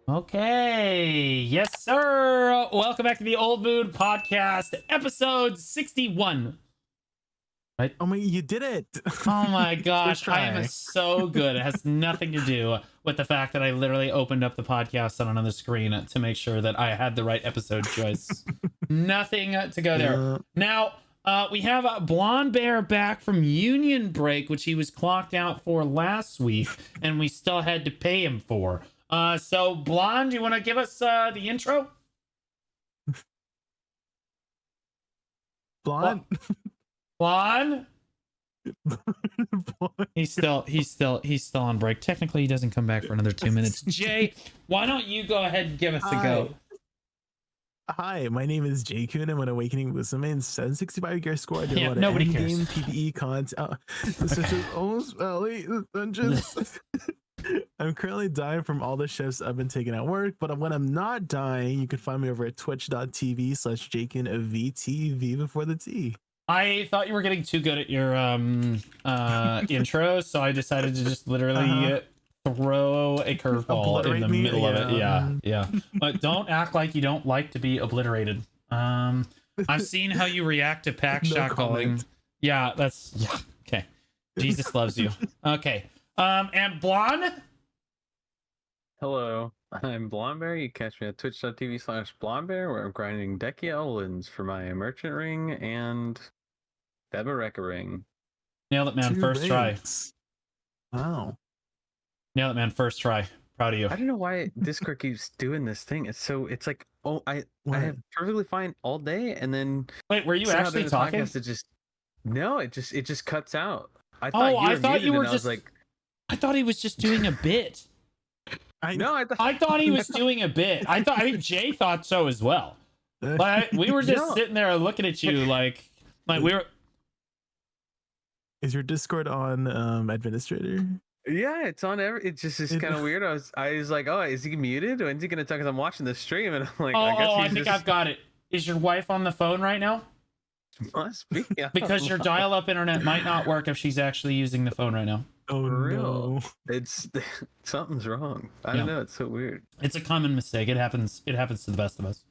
Okay, yes, sir. Welcome back to the Old Mood Podcast, episode 61. Right? Oh my, you did it! Oh my First gosh, try. I am so good. It has nothing to do with the fact that I literally opened up the podcast on another screen to make sure that I had the right episode choice. Nothing to go there. Now, we have Blonde Bear back from union break, which he was clocked out for last week, and we still had to pay him for. So Blonde, you want to give us the intro? Blonde? Blonde? He's still on break. Technically, he doesn't come back for another 2 minutes. Jay, why don't you go ahead and give us a go? Hi, my name is Jay Kuhn. I'm an Awakening Wisdom 765 gear score. I do a lot of nobody cares. game PvE content. Such as almost Valley Dungeons. I'm currently dying from all the shifts I've been taking at work, but when I'm not dying, you can find me over at twitch.tv/JakeInVTV before the T. I thought you were getting too good at your intro, so I decided to just literally throw a curveball in the middle of it. Yeah. But don't act like you don't like to be obliterated. I've seen how you react to pack shot calling. Yeah, okay. Jesus loves you. Okay. And Blonde? Hello, I'm Blondebear. You catch me at twitch.tv/Blondebear, where I'm grinding Decky Owlins for my merchant ring and Bebareka ring. Nailed it, man. First try. Wow. Nailed it, man. First try. Proud of you. I don't know why Discord keeps doing this thing. It's like, oh, I have perfectly fine all day, and then wait, were you actually talking? It just cuts out. I thought you were just like, I thought he was just doing a bit. I thought he was doing a bit. I think Jay thought so as well. But we were just sitting there looking at you like we were. Is your Discord on administrator? Yeah, it's on it just is kind of weird. I was like, oh, is he muted? When's he gonna talk? Because I'm watching the stream and I'm like, I think I've got it. Is your wife on the phone right now? Must be. Because your dial-up internet might not work if she's actually using the phone right now. Oh, for real? No. It's something's wrong. I don't know. It's so weird. It's a common mistake. It happens to the best of us.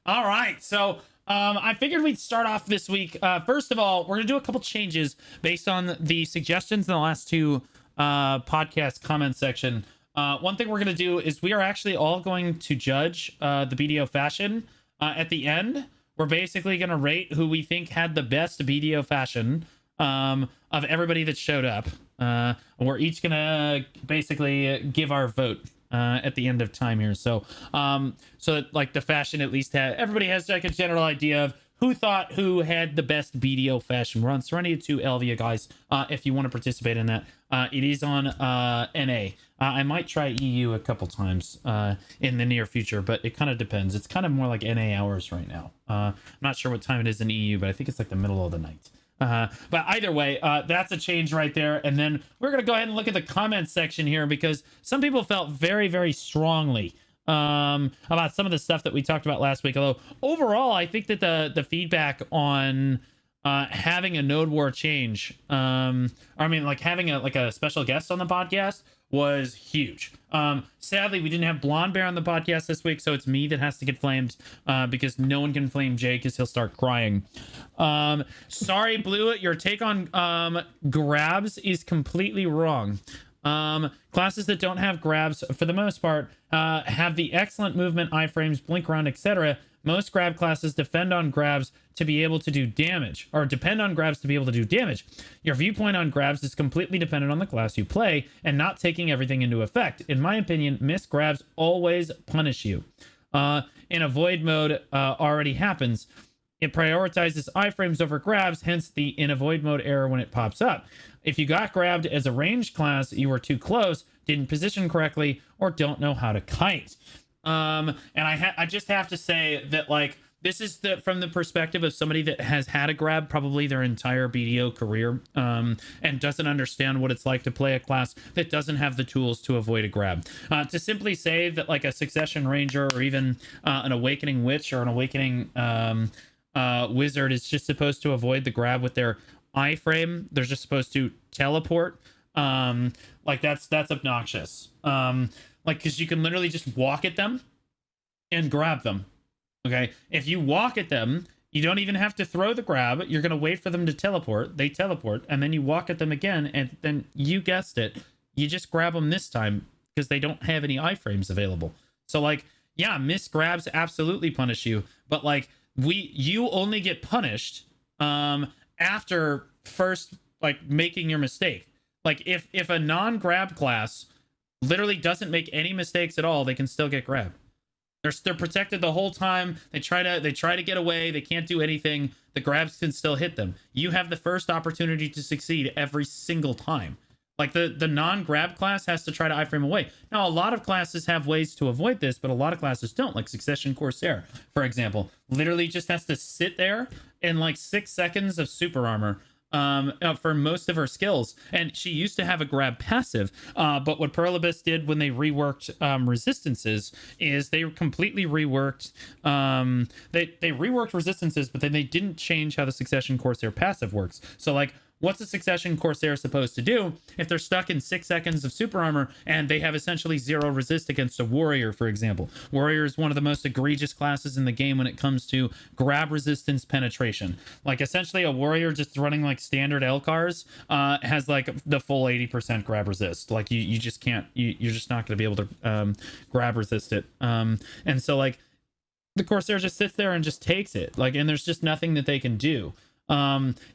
All right. So I figured we'd start off this week. First of all, we're gonna do a couple changes based on the suggestions in the last two podcast comment section. One thing we're gonna do is we are actually all going to judge the BDO fashion at the end. We're basically gonna rate who we think had the best BDO fashion of everybody that showed up. We're each gonna basically give our vote at the end of time here. So that like the fashion at least everybody has like a general idea of who had the best BDO fashion. We're on Serenity 2 Elvia, guys. If you want to participate in that, it is on NA. I might try EU a couple times in the near future, but it kind of depends. It's kind of more like NA hours right now. I'm not sure what time it is in EU, but I think it's like the middle of the night. But either way, that's a change right there. And then we're going to go ahead and look at the comments section here because some people felt very, very strongly about some of the stuff that we talked about last week. Although overall, I think that the feedback on having a Node War change, like having a special guest on the podcast was huge. Sadly, we didn't have Blonde Bear on the podcast this week, so it's me that has to get flamed because no one can flame Jay because he'll start crying. Sorry, Blue, your take on grabs is completely wrong. Classes that don't have grabs, for the most part, have the excellent movement, iframes, blink around, etc. Most grab classes defend on grabs to be able to do damage, or depend on grabs to be able to do damage. Your viewpoint on grabs is completely dependent on the class you play and not taking everything into effect. In my opinion, missed grabs always punish you. In avoid mode already happens. It prioritizes iframes over grabs, hence the in avoid mode error when it pops up. If you got grabbed as a ranged class, you were too close, didn't position correctly, or don't know how to kite. And I just have to say that, like, this is from the perspective of somebody that has had a grab probably their entire BDO career, and doesn't understand what it's like to play a class that doesn't have the tools to avoid a grab. To simply say that like a Succession Ranger or even an Awakening Witch or an Awakening Wizard is just supposed to avoid the grab with their iframe, they're just supposed to teleport, like that's obnoxious. Like, because you can literally just walk at them and grab them. Okay, if you walk at them, you don't even have to throw the grab. You're gonna wait for them to teleport. They teleport, and then you walk at them again, and then you guessed it, you just grab them this time because they don't have any iframes available. So like, yeah, miss grabs absolutely punish you, but like you only get punished after first like making your mistake. Like if a non-grab class literally doesn't make any mistakes at all, they can still get grabbed. They're protected the whole time. They try to get away. They can't do anything. The grabs can still hit them. You have the first opportunity to succeed every single time. Like the non-grab class has to try to iframe away. Now, a lot of classes have ways to avoid this, but a lot of classes don't. Like Succession Corsair, for example, literally just has to sit there in like 6 seconds of super armor for most of her skills. And she used to have a grab passive, but what Pearl Abyss did when they reworked resistances is they completely reworked they reworked resistances, but then they didn't change how the Succession Corsair passive works. So like, what's a Succession Corsair supposed to do if they're stuck in 6 seconds of super armor and they have essentially 0 resist against a warrior, for example? Warrior is one of the most egregious classes in the game when it comes to grab resistance penetration. Like essentially a warrior just running like standard Elcars has like the full 80% grab resist. Like you just can't, you're just not going to be able to grab resist it. And so like the Corsair just sits there and just takes it. Like, and there's just nothing that they can do.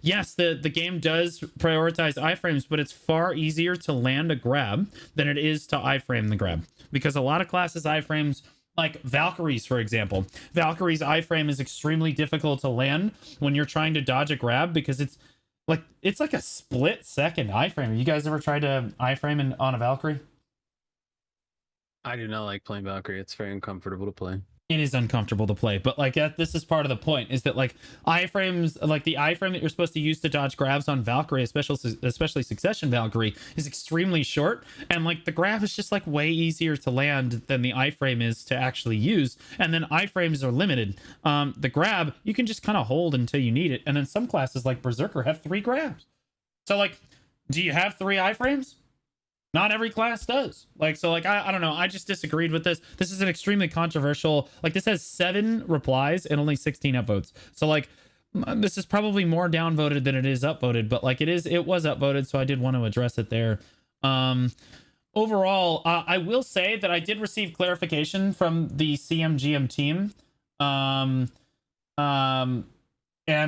Yes, the game does prioritize iframes, but it's far easier to land a grab than it is to iframe the grab, because a lot of classes iframes, like Valkyries, for example. Valkyrie's iframe is extremely difficult to land when you're trying to dodge a grab, because it's like a split second iframe. You guys ever tried to iframe on a Valkyrie? I do not like playing Valkyrie. It's very uncomfortable to play. It is uncomfortable to play, but like this is part of the point, is that like iframes, like the iframe that you're supposed to use to dodge grabs on Valkyrie, especially Succession Valkyrie, is extremely short, and like the grab is just like way easier to land than the iframe is to actually use. And then iframes are limited. The grab you can just kind of hold until you need it, and then some classes like Berserker have 3 grabs. So like, do you have 3 iframes? Not every class does. Like, so like, I don't know. I just disagreed with this. This is an extremely controversial, like this has 7 replies and only 16 upvotes. So like, this is probably more downvoted than it is upvoted, but like it was upvoted. So I did want to address it there. Overall, I will say that I did receive clarification from the CMGM team. And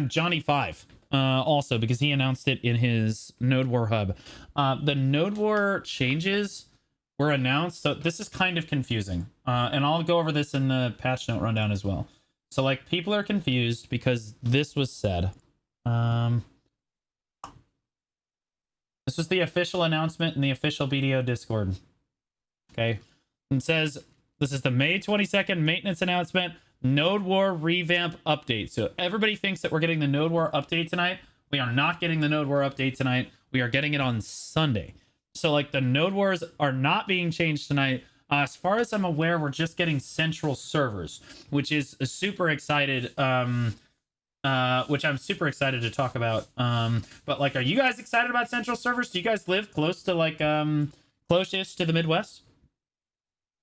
Johnny 5. Also, because he announced it in his Node War hub. The Node War changes were announced, so this is kind of confusing. And I'll go over this in the patch note rundown as well. So like, people are confused because this was said. This was the official announcement in the official BDO Discord. Okay. It says, this is the May 22nd maintenance announcement. Node War revamp update. So everybody thinks that we're getting the Node War update tonight. We are not getting the Node War update tonight. We are getting it on Sunday. So like, the Node Wars are not being changed tonight. As far as I'm aware, we're just getting central servers, which is super excited. Which I'm super excited to talk about. But like, are you guys excited about central servers? Do you guys live close to like close-ish to the Midwest?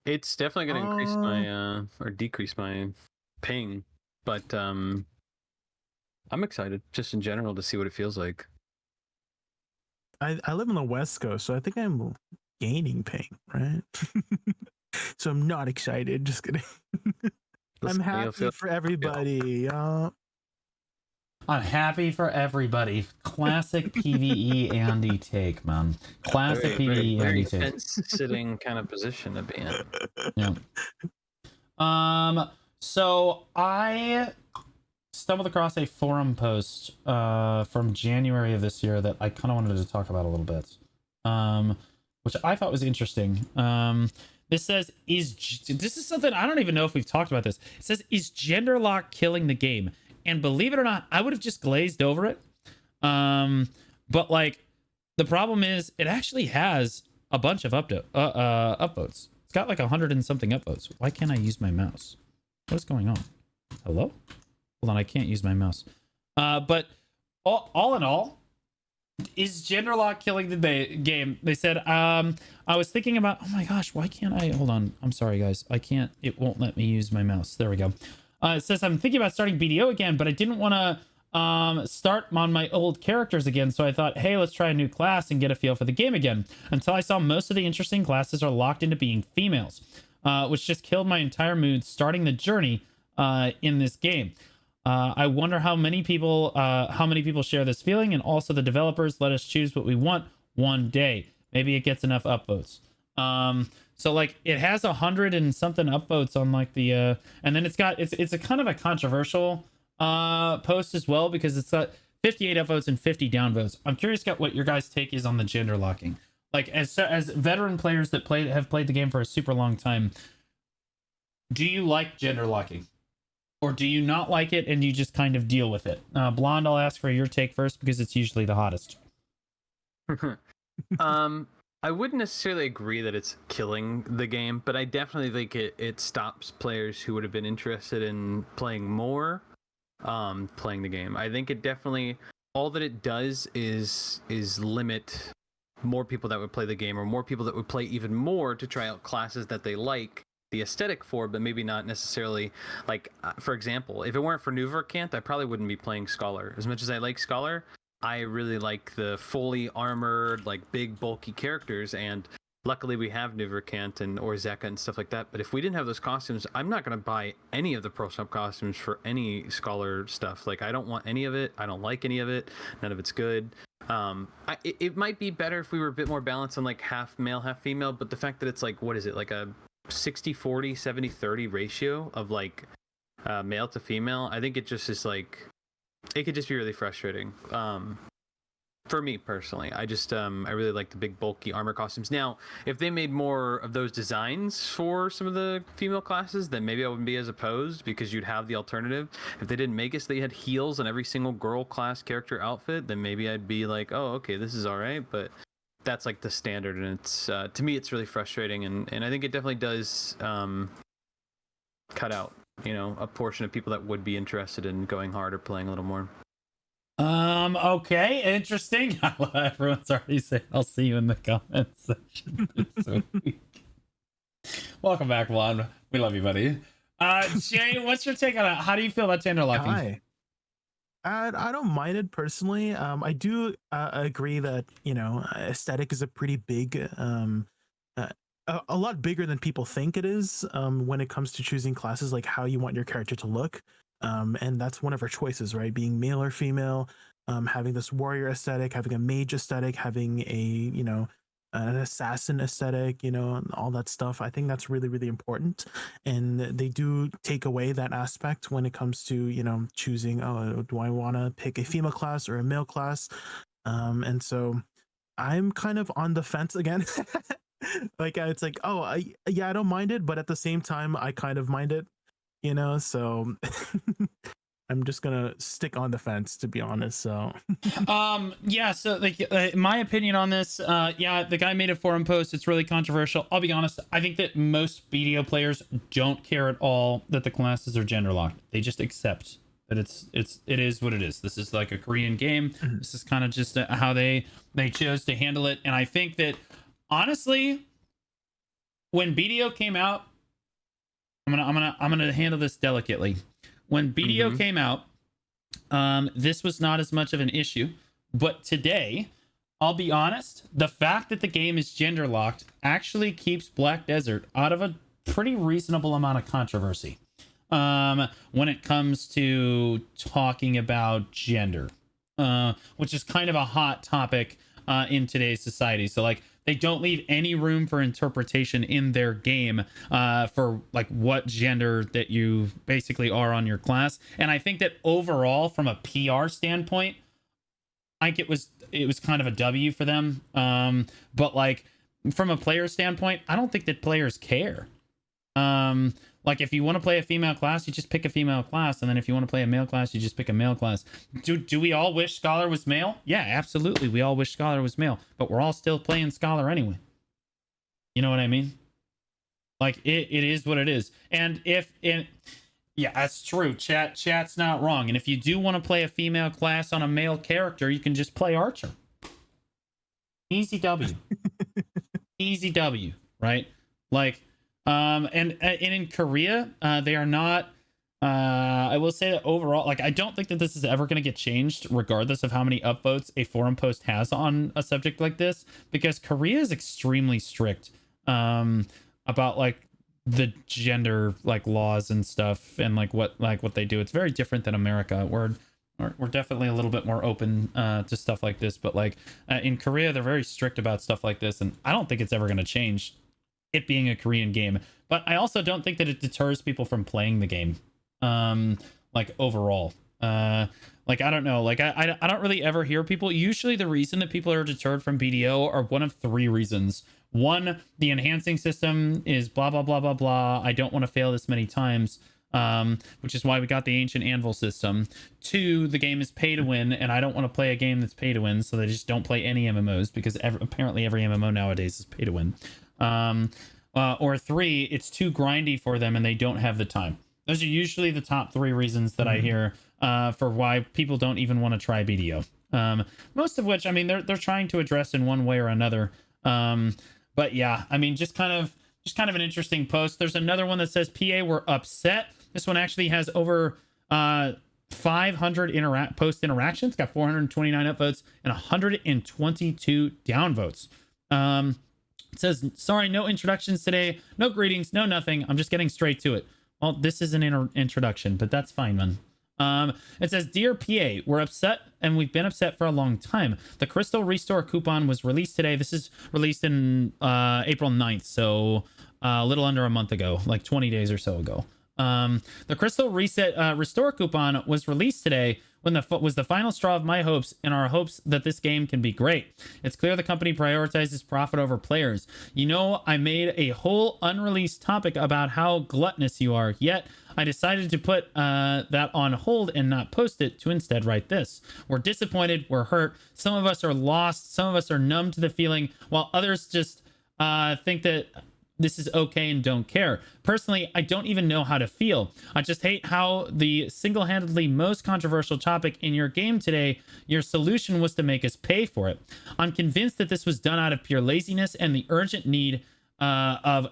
It's definitely going to increase my or decrease my ping, but I'm excited just in general to see what it feels like. I live on the West Coast, so I think I'm gaining ping, right? So I'm not excited. Just kidding. I'm happy for everybody. I'm happy for everybody. Classic PvE Andy take, man. Classic PvE Andy take. Sitting kind of position to be in. Yeah. So I stumbled across a forum post from January of this year that I kind of wanted to talk about a little bit, which I thought was interesting. This says, this is something I don't even know if we've talked about this. It says, is gender lock killing the game? And believe it or not, I would have just glazed over it. But like, the problem is it actually has a bunch of upvotes. It's got like 100 and something upvotes. Why can't I use my mouse? What is going on? Hello? Hold on, I can't use my mouse. But all in all, Is gender lock killing the game? They said, I was thinking about, oh my gosh, why can't I, hold on. I'm sorry, guys. I can't, it won't let me use my mouse. There we go. It says, I'm thinking about starting BDO again, but I didn't want to start on my old characters again. So I thought, hey, let's try a new class and get a feel for the game again. Until I saw most of the interesting classes are locked into being females, which just killed my entire mood starting the journey in this game. I wonder how many people share this feeling, and also the developers let us choose what we want one day. Maybe it gets enough upvotes. So like it has 100 and something upvotes on like the and then it's a kind of a controversial post as well, because it's got 58 upvotes and 50 downvotes. I'm curious about what your guys' take is on the gender locking. Like as veteran players that have played the game for a super long time, do you like gender locking? Or do you not like it and you just kind of deal with it? Blonde, I'll ask for your take first because it's usually the hottest. I wouldn't necessarily agree that it's killing the game, but I definitely think it stops players who would have been interested in playing more, playing the game. I think it definitely, all that it does is limit more people that would play the game, or more people that would play even more to try out classes that they like the aesthetic for, but maybe not necessarily. Like for example, if it weren't for mmorpg, I probably wouldn't be playing Scholar. As much as I like Scholar, I really like the fully armored, like big bulky characters, and luckily we have mmorpg and or Zeka and stuff like that. But if we didn't have those costumes, I'm not going to buy any of the Pro Shop costumes for any Scholar stuff. Like I don't want any of it. I don't like any of it. None of it's good. It might be better if we were a bit more balanced on like half male, half female, but the fact that it's like, what is it, like a 60-40, 70-30 ratio of like male to female, I think it just is like, it could just be really frustrating. For me personally, I just I really like the big bulky armor costumes. Now, if they made more of those designs for some of the female classes, then maybe I wouldn't be as opposed, because you'd have the alternative. If they didn't make it so they had heels on every single girl class character outfit, then maybe I'd be like, oh, okay, this is all right. But that's like the standard, and it's to me it's really frustrating, and I think it definitely does cut out, you know, a portion of people that would be interested in going hard or playing a little more. Okay, interesting. Everyone's already saying I'll see you in the comments section this week. Welcome back, Juan. We love you, buddy. Jay, what's your take on it? How do you feel about gender locking? Hi. I don't mind it personally. I do agree that, you know, aesthetic is a pretty big, a lot bigger than people think it is when it comes to choosing classes, like how you want your character to look. And that's one of our choices, right? Being male or female, having this warrior aesthetic, having a mage aesthetic, having a, you know, an assassin aesthetic, you know, and all that stuff. I think that's really, really important. And they do take away that aspect when it comes to, you know, choosing, oh, do I want to pick a female class or a male class? And so I'm kind of on the fence again. Like it's like, oh, I don't mind it, but at the same time, I kind of mind it, you know, so I'm just gonna stick on the fence, to be honest. So yeah, so like my opinion on this, yeah, the guy made a forum post. It's really controversial. I'll be honest, I think that most BDO players don't care at all that the classes are gender locked. They just accept that it is what it is. This is like a Korean game. This is kind of just how they chose to handle it. And I think that honestly, when BDO came out, I'm gonna handle this delicately. When BDO came out, this was not as much of an issue. But today, I'll be honest, the fact that the game is gender locked actually keeps Black Desert out of a pretty reasonable amount of controversy when it comes to talking about gender, which is kind of a hot topic in today's society. So like, they don't leave any room for interpretation in their game for like what gender that you basically are on your class. And I think that overall, from a PR standpoint, I think it was kind of a W for them. But like from a player standpoint, I don't think that players care. Like if you want to play a female class, you just pick a female class, and then if you want to play a male class, you just pick a male class. Do we all wish Scholar was male? Yeah, absolutely. We all wish Scholar was male, but we're all still playing Scholar anyway. You know what I mean? Like it is what it is. And yeah, that's true. Chat's not wrong. And if you do want to play a female class on a male character, you can just play Archer. Easy W. Easy W, right? Like, and in Korea, they are not. I will say that overall, like, I don't think that this is ever going to get changed, regardless of how many upvotes a forum post has on a subject like this, because Korea is extremely strict about like the gender like laws and stuff and like what they do. It's very different than America. We're definitely a little bit more open to stuff like this, but like in Korea, they're very strict about stuff like this, and I don't think it's ever going to change, it being a Korean game. But I also don't think that it deters people from playing the game, like overall. Like, I don't know, like I don't really ever hear people. Usually the reason that people are deterred from BDO are one of three reasons. One, the enhancing system is blah blah blah blah blah, I don't want to fail this many times, which is why we got the ancient anvil system. Two, the game is pay to win, and I don't want to play a game that's pay to win, so they just don't play any MMOs, because apparently every MMO nowadays is pay to win. Or three, it's too grindy for them and they don't have the time. Those are usually the top three reasons that I hear for why people don't even want to try BDO. Most of which, I mean, they're trying to address in one way or another. But yeah, I mean, just kind of an interesting post. There's another one that says PA were upset. This one actually has over 500 post interactions, got 429 upvotes and 122 downvotes. It says, sorry, no introductions today, no greetings, no nothing, I'm just getting straight to it. Well, this is an introduction, but that's fine, man. It says, dear PA, we're upset, and we've been upset for a long time. The Crystal Restore coupon was released today. This is released in April 9th, so a little under a month ago, like 20 days or so ago. The Crystal Restore coupon was released today when was the final straw of my hopes and our hopes that this game can be great. It's clear the company prioritizes profit over players. You know, I made a whole unreleased topic about how gluttonous you are, yet I decided to put that on hold and not post it, to instead write this. We're disappointed, we're hurt, some of us are lost, some of us are numb to the feeling, while others just think that this is okay and don't care. Personally, I don't even know how to feel. I just hate how the single-handedly most controversial topic in your game today, your solution was to make us pay for it. I'm convinced that this was done out of pure laziness and the urgent need to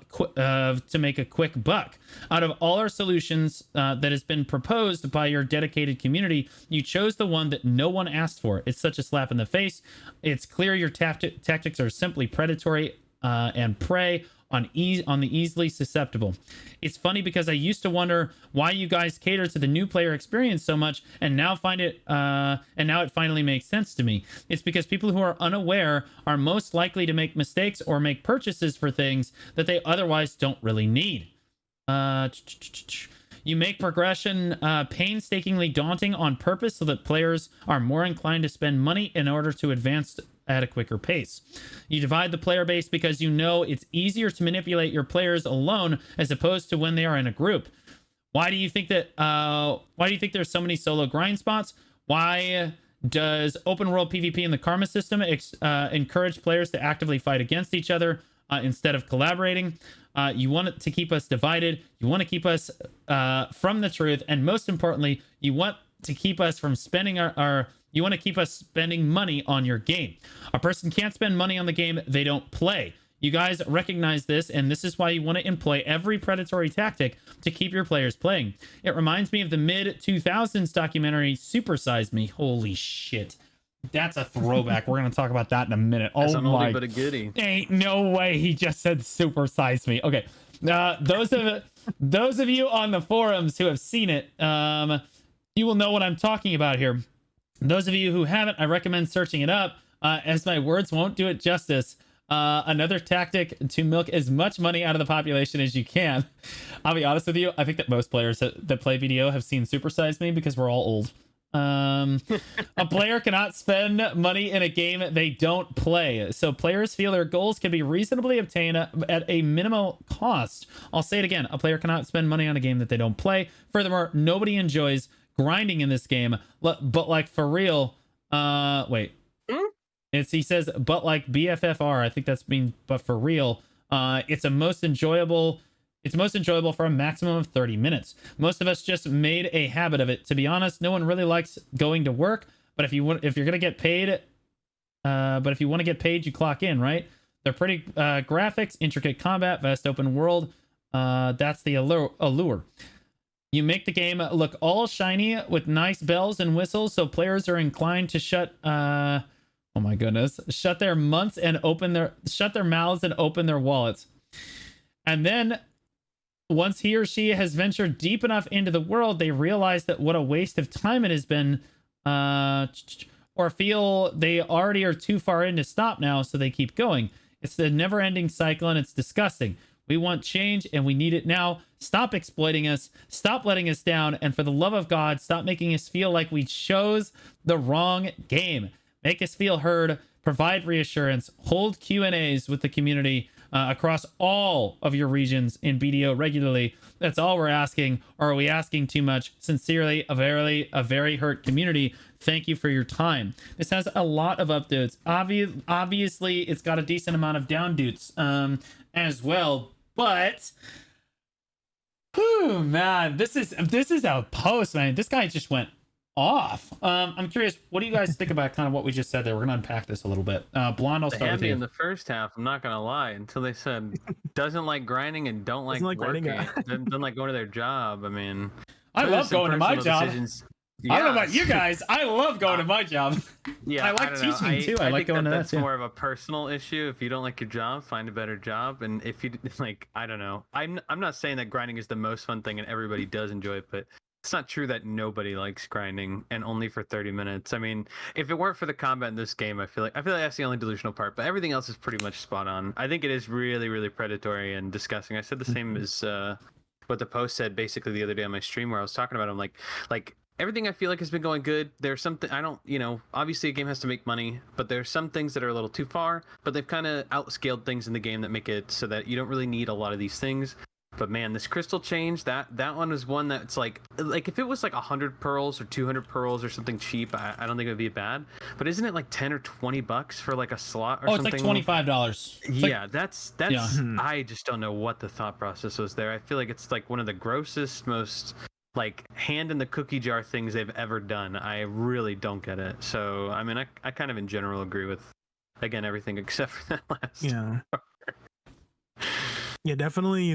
make a quick buck. Out of all our solutions that has been proposed by your dedicated community, you chose the one that no one asked for. It's such a slap in the face. It's clear your tactics are simply predatory and prey on the easily susceptible. It's funny because I used to wonder why you guys cater to the new player experience so much, and now it finally makes sense to me. It's because people who are unaware are most likely to make mistakes or make purchases for things that they otherwise don't really need. You make progression painstakingly daunting on purpose so that players are more inclined to spend money in order to advance at a quicker pace. You divide the player base because you know it's easier to manipulate your players alone as opposed to when they are in a group. Why do you think that? Why do you think there's so many solo grind spots? Why does open world PvP in the karma system encourage players to actively fight against each other instead of collaborating? You want it to keep us divided. You want to keep us from the truth, and most importantly, you want to keep us from spending you want to keep us spending money on your game. A person can't spend money on the game they don't play. You guys recognize this, and this is why you want to employ every predatory tactic to keep your players playing. It reminds me of the mid-2000s documentary Super Size Me. Holy shit. That's a throwback. We're going to talk about that in a minute. That's oh an my. oldie but a goodie. Ain't no way he just said Super Size Me. Okay. Those of you on the forums who have seen it, you will know what I'm talking about here. Those of you who haven't, I recommend searching it up, as my words won't do it justice. Another tactic to milk as much money out of the population as you can. I'll be honest with you, I think that most players that play BDO have seen Super Size Me because we're all old. A player cannot spend money in a game they don't play, so players feel their goals can be reasonably obtained at a minimal cost. I'll say it again, a player cannot spend money on a game that they don't play. Furthermore, nobody enjoys grinding in this game, but like for real, wait, he says but like BFFR, I think that's mean but for real, it's most enjoyable for a maximum of 30 minutes. Most of us just made a habit of it. To be honest, no one really likes going to work, but if you're gonna get paid but if you want to get paid, you clock in, right? They're pretty graphics, intricate combat, vast open world. That's the allure. You make the game look all shiny with nice bells and whistles, so players are inclined to shut their mouths and open their wallets. And then once he or she has ventured deep enough into the world, they realize that what a waste of time it has been, or feel they already are too far in to stop now, so they keep going. It's the never-ending cycle, and it's disgusting. We want change, and we need it now. Stop exploiting us. Stop letting us down. And for the love of God, stop making us feel like we chose the wrong game. Make us feel heard. Provide reassurance. Hold Q&As with the community across all of your regions in BDO regularly. That's all we're asking. Or are we asking too much? Sincerely, a very hurt community. Thank you for your time. This has a lot of updates. Obviously, it's got a decent amount of downdates as well. But, man, this is a post, man. This guy just went off. I'm curious, what do you guys think about kind of what we just said there? We're gonna unpack this a little bit. Blonde, I'll start with you. In the first half, I'm not gonna lie, until they said doesn't like grinding and don't like working, doesn't like going to their job. I mean, I love going to my job. Yeah. I don't know about you guys. I love going to my job. Yeah, I like teaching too. I like going to that. That's more of a personal issue. If you don't like your job, find a better job. And if you like, I don't know. I'm not saying that grinding is the most fun thing and everybody does enjoy it, but it's not true that nobody likes grinding and only for 30 minutes. I mean, if it weren't for the combat in this game, I feel like that's the only delusional part. But everything else is pretty much spot on. I think it is really, really predatory and disgusting. I said the same as what the post said basically the other day on my stream where I was talking about. I'm like. Everything I feel like has been going good. There's something obviously a game has to make money, but there's some things that are a little too far, but they've kind of outscaled things in the game that make it so that you don't really need a lot of these things. But man, this crystal change, that one was one that's like if it was like 100 pearls or 200 pearls or something cheap, I don't think it would be bad. But isn't it like 10 or 20 bucks for like a slot or something? It's like $25. Yeah, that's I just don't know what the thought process was there. I feel like it's like one of the grossest, most like hand in the cookie jar things they've ever done. I really don't get it. So I mean, I kind of in general agree with again everything except for that last. Yeah. Yeah, definitely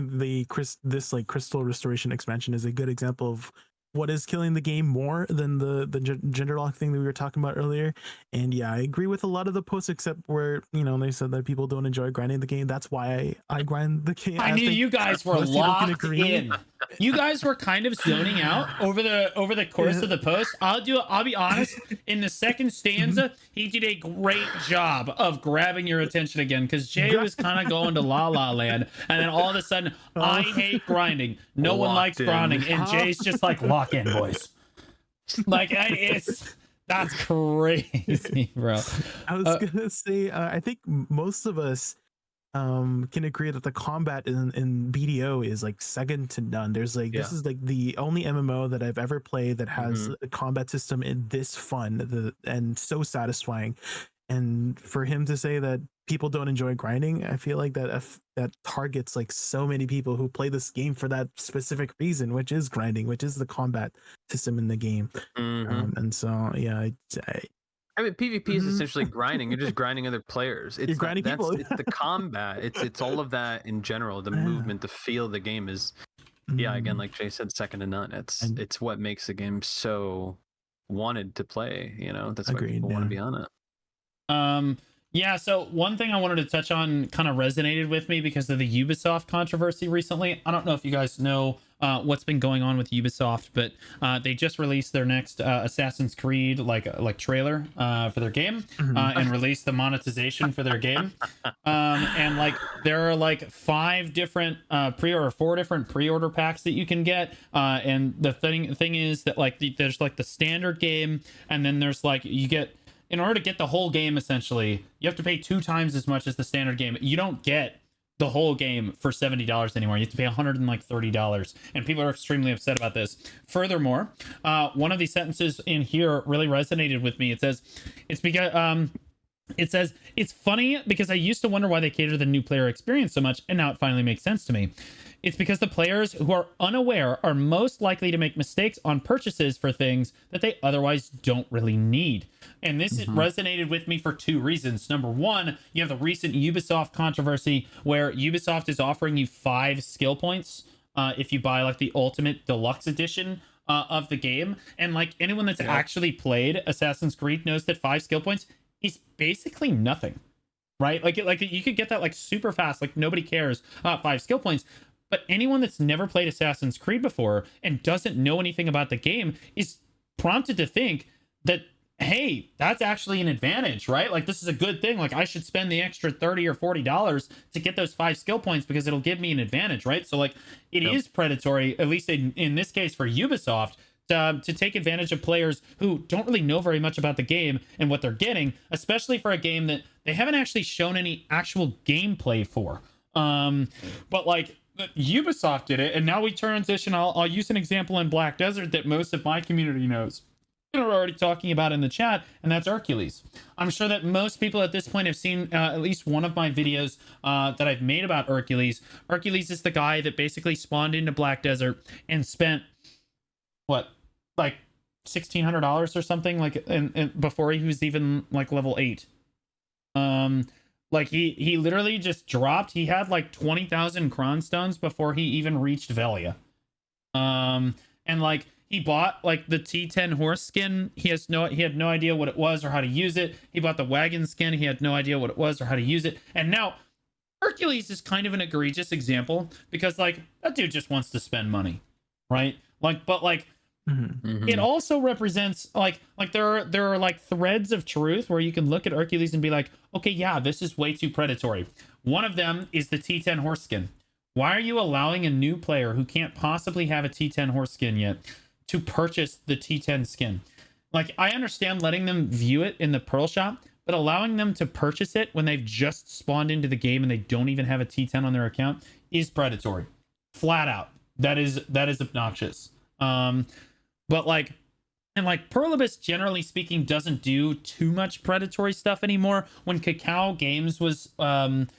this like crystal restoration expansion is a good example of what is killing the game more than the gender lock thing that we were talking about earlier. And yeah, I agree with a lot of the posts except where they said that people don't enjoy grinding the game. That's why I grind the game. I knew you guys were locked in. You guys were kind of zoning out over the course of the post. I'll be honest, in the second stanza he did a great job of grabbing your attention again, because Jay was kind of going to La La Land, and then all of a sudden I hate grinding, no one likes grinding, and Jay's just like, lock in, boys. Like that's crazy, bro. I was gonna say I think most of us can agree that the combat in BDO is like second to none. There's like this is like the only MMO that I've ever played that has a combat system in this fun and so satisfying. And for him to say that people don't enjoy grinding, I feel like that targets like so many people who play this game for that specific reason, which is grinding, which is the combat system in the game. And so yeah, I mean, PvP is essentially grinding. You're just grinding other players. It's grinding people. It's the combat. It's all of that in general. The movement, the feel of the game is, again, like Jay said, second to none. It's what makes the game so wanted to play. That's why people want to be on it. Yeah, so one thing I wanted to touch on kind of resonated with me because of the Ubisoft controversy recently. I don't know if you guys know what's been going on with Ubisoft, but they just released their next Assassin's Creed like trailer for their game and released the monetization for their game. And like there are like 5 different 4 different pre-order packs that you can get. And the thing is that like there's like the standard game, and then there's like in order to get the whole game, essentially, you have to pay 2 times as much as the standard game. You don't get the whole game for $70 anymore. You have to pay $130, and people are extremely upset about this. Furthermore, one of these sentences in here really resonated with me. It says, it's funny because I used to wonder why they cater to the new player experience so much, and now it finally makes sense to me. It's because the players who are unaware are most likely to make mistakes on purchases for things that they otherwise don't really need. And this resonated with me for two reasons. Number one, you have the recent Ubisoft controversy where Ubisoft is offering you 5 skill points if you buy like the Ultimate Deluxe Edition of the game. And like anyone that's actually played Assassin's Creed knows that 5 skill points is basically nothing, right? Like you could get that like super fast, like nobody cares about 5 skill points. But anyone that's never played Assassin's Creed before and doesn't know anything about the game is prompted to think that, hey, that's actually an advantage, right? Like this is a good thing. Like I should spend the extra $30 or $40 to get those 5 skill points because it'll give me an advantage, right? So like it is predatory, at least in this case for Ubisoft, to take advantage of players who don't really know very much about the game and what they're getting, especially for a game that they haven't actually shown any actual gameplay for. But like Ubisoft did it, and now we transition. I'll use an example in Black Desert that most of my community knows. We're already talking about in the chat, and that's Hercules. I'm sure that most people at this point have seen at least one of my videos that I've made about Hercules. Hercules is the guy that basically spawned into Black Desert and spent what, like $1,600 or something, like and before he was even like level 8. Like he literally just dropped. He had like 20,000 Kron stones before he even reached Velia. And like he bought like the T10 horse skin. He had no idea what it was or how to use it. He bought the wagon skin. He had no idea what it was or how to use it. And now Hercules is kind of an egregious example because like that dude just wants to spend money, right? Like, but like it also represents like there are like threads of truth where you can look at Hercules and be like, okay, yeah, this is way too predatory. One of them is the T10 horse skin. Why are you allowing a new player who can't possibly have a T10 horse skin yet to purchase the T10 skin? Like, I understand letting them view it in the Pearl Shop, but allowing them to purchase it when they've just spawned into the game and they don't even have a T10 on their account is predatory. Flat out. That is obnoxious. But like, and like Perlibus, generally speaking, doesn't do too much predatory stuff anymore. When Cacao Games was kind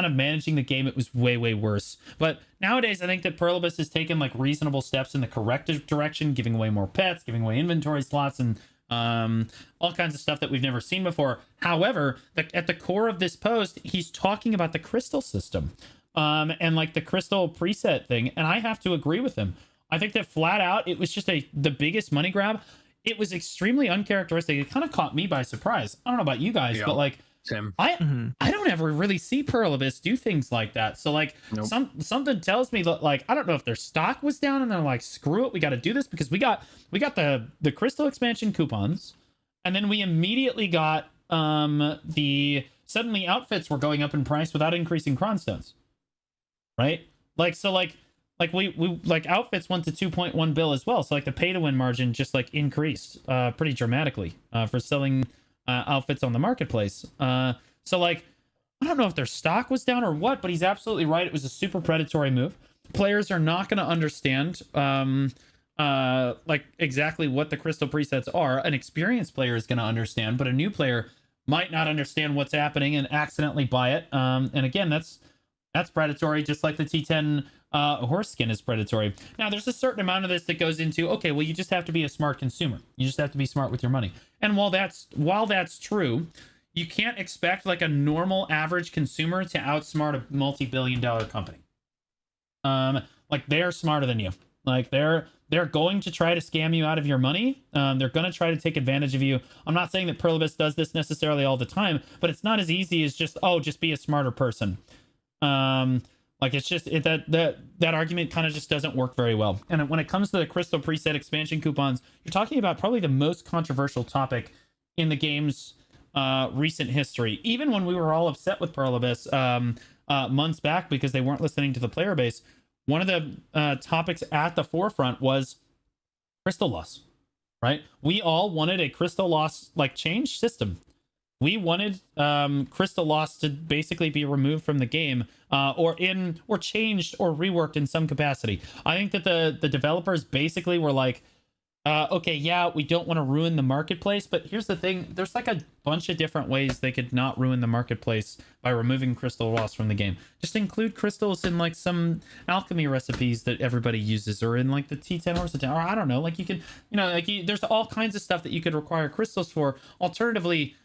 of managing the game, it was way worse. But nowadays, I think that Perlibus has taken like reasonable steps in the corrective direction, giving away more pets, giving away inventory slots, and all kinds of stuff that we've never seen before. However, at the core of this post, he's talking about the crystal system, and like the crystal preset thing, and I have to agree with him. I think that flat out, it was just the biggest money grab. It was extremely uncharacteristic. It kind of caught me by surprise. I don't know about you guys, but like, same. I don't ever really see Perlibus do things like that. So like, something tells me that like, I don't know if their stock was down and they're like, screw it, we got to do this because we got the crystal expansion coupons, and then we immediately got suddenly outfits were going up in price without increasing Kron stones, right? Like, so like we like outfits went to 2.1 bill as well. So like the pay to win margin just like increased pretty dramatically for selling outfits on the marketplace. So like, I don't know if their stock was down or what, but he's absolutely right. It was a super predatory move. Players are not going to understand like exactly what the crystal presets are. An experienced player is going to understand, but a new player might not understand what's happening and accidentally buy it. And again, that's predatory, just like the T10 horse skin is predatory. Now, there's a certain amount of this that goes into, okay, well, you just have to be a smart consumer. You just have to be smart with your money. And while that's true, you can't expect like a normal average consumer to outsmart a multi-billion-dollar company. Like they're smarter than you. Like they're going to try to scam you out of your money. They're going to try to take advantage of you. I'm not saying that Perlibus does this necessarily all the time, but it's not as easy as just be a smarter person. Like it's just that argument kind of just doesn't work very well. And when it comes to the crystal preset expansion coupons, you're talking about probably the most controversial topic in the game's recent history. Even when we were all upset with Perlibus months back because they weren't listening to the player base, one of the topics at the forefront was crystal loss, right? We all wanted a crystal loss like change system. We wanted crystal loss to basically be removed from the game, or changed or reworked in some capacity. I think that the developers basically were like, Okay, yeah, we don't want to ruin the marketplace, but here's the thing: there's like a bunch of different ways they could not ruin the marketplace by removing crystal rust from the game. Just include crystals in like some alchemy recipes that everybody uses, or in like the T10 or I don't know. Like you can, like there's all kinds of stuff that you could require crystals for. Alternatively,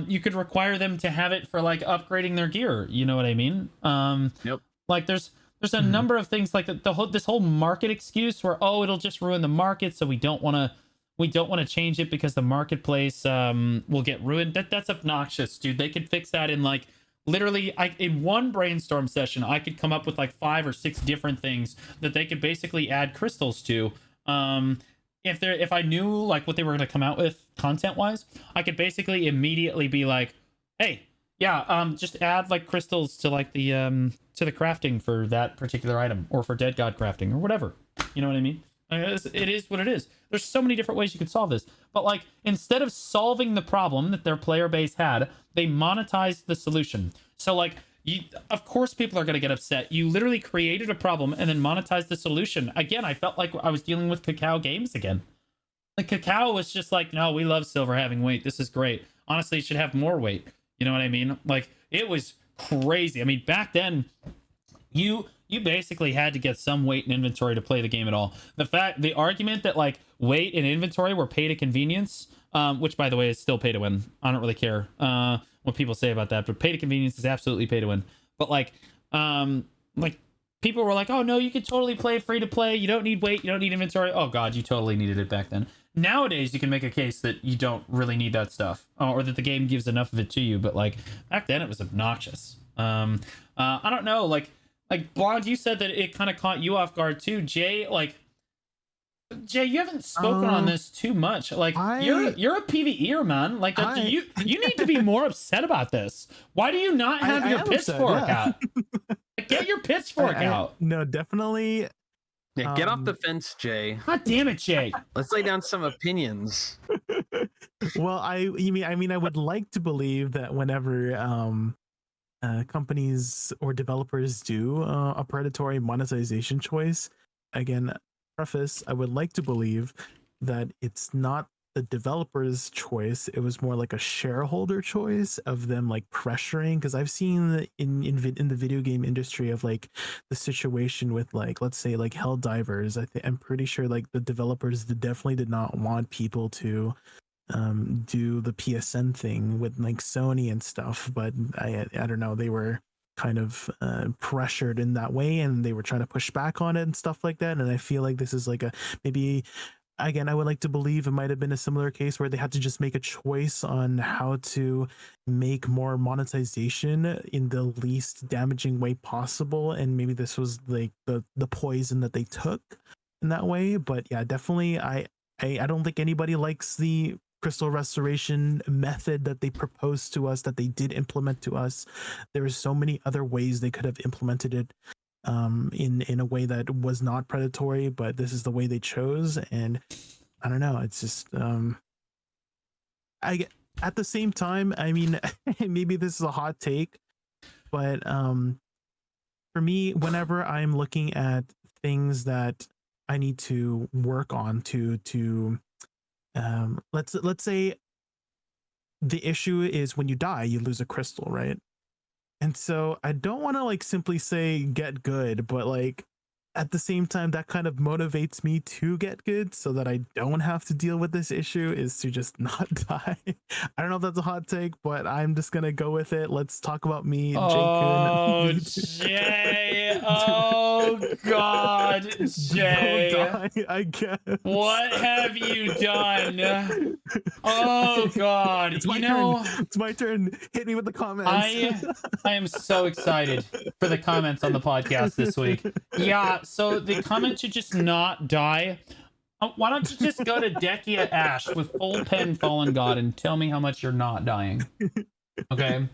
you could require them to have it for like upgrading their gear. You know what I mean? Yep. Like there's a number of things like this whole market excuse where, oh, it'll just ruin the market, so we don't want to change it because the marketplace will get ruined. That's obnoxious, dude. They could fix that in like literally in one brainstorm session. I could come up with like 5 or 6 different things that they could basically add crystals to. If I knew like what they were going to come out with content wise, I could basically immediately be like, hey, yeah, just add like crystals to like the crafting for that particular item, or for dead god crafting, or whatever. You know what I mean? It is what it is. There's so many different ways you could solve this, but like instead of solving the problem that their player base had, they monetized the solution. So like of course people are going to get upset. You literally created a problem and then monetized the solution. Again, I felt like I was dealing with Cacao Games again. Like Cacao was just like, no, we love silver having weight. This is great. Honestly, it should have more weight. You know what I mean? Like it was crazy. I mean, back then, you basically had to get some weight and inventory to play the game at all. The argument that like weight and inventory were pay to convenience, which by the way is still pay to win. I don't really care what people say about that, but pay to convenience is absolutely pay to win. But like people were like, oh no, you could totally play free to play. You don't need weight. You don't need inventory. Oh god, you totally needed it back then. Nowadays, you can make a case that you don't really need that stuff, or that the game gives enough of it to you. But like back then, it was obnoxious. I don't know. Like Blonde, you said that it kind of caught you off guard too. Jay, you haven't spoken on this too much. Like you're a PvEer, man. Like you need to be more upset about this. Why do you not have your pitchfork out? Get your pitchfork out. No, definitely. Yeah, get off the fence, Jay. God damn it, Jay. Let's lay down some opinions. Well, I mean, I would like to believe that whenever companies or developers do a predatory monetization choice, again, preface, I would like to believe that it's not the developer's choice. It was more like a shareholder choice of them like pressuring, because I've seen in the video game industry of like the situation with like, let's say like Helldivers. I'm pretty sure like the developers definitely did not want people to do the PSN thing with like Sony and stuff, but I don't know, they were kind of pressured in that way, and they were trying to push back on it and stuff like that. And I feel like this is like a maybe, again, I would like to believe it might have been a similar case where they had to just make a choice on how to make more monetization in the least damaging way possible, and maybe this was like the poison that they took in that way. But yeah, definitely I don't think anybody likes the crystal restoration method that they proposed to us, that they did implement to us. There are so many other ways they could have implemented it in a way that was not predatory, but this is the way they chose. And I don't know, it's just at the same time, I mean, maybe this is a hot take, but for me, whenever I'm looking at things that I need to work on to let's say the issue is when you die, you lose a crystal, right? And so I don't want to like simply say get good, but like at the same time, that kind of motivates me to get good so that I don't have to deal with this issue, is to just not die. I don't know if that's a hot take, but I'm just going to go with it. Let's talk about me. Oh, Jay. Oh, God, Jay. Don't die, I guess. What have you done? Oh, God. It's my turn. It's my turn. Hit me with the comments. I am so excited for the comments on the podcast this week. Yeah. So the comment should just not die. Why don't you just go to Dekia Ash with full pen Fallen God and tell me how much you're not dying? Okay,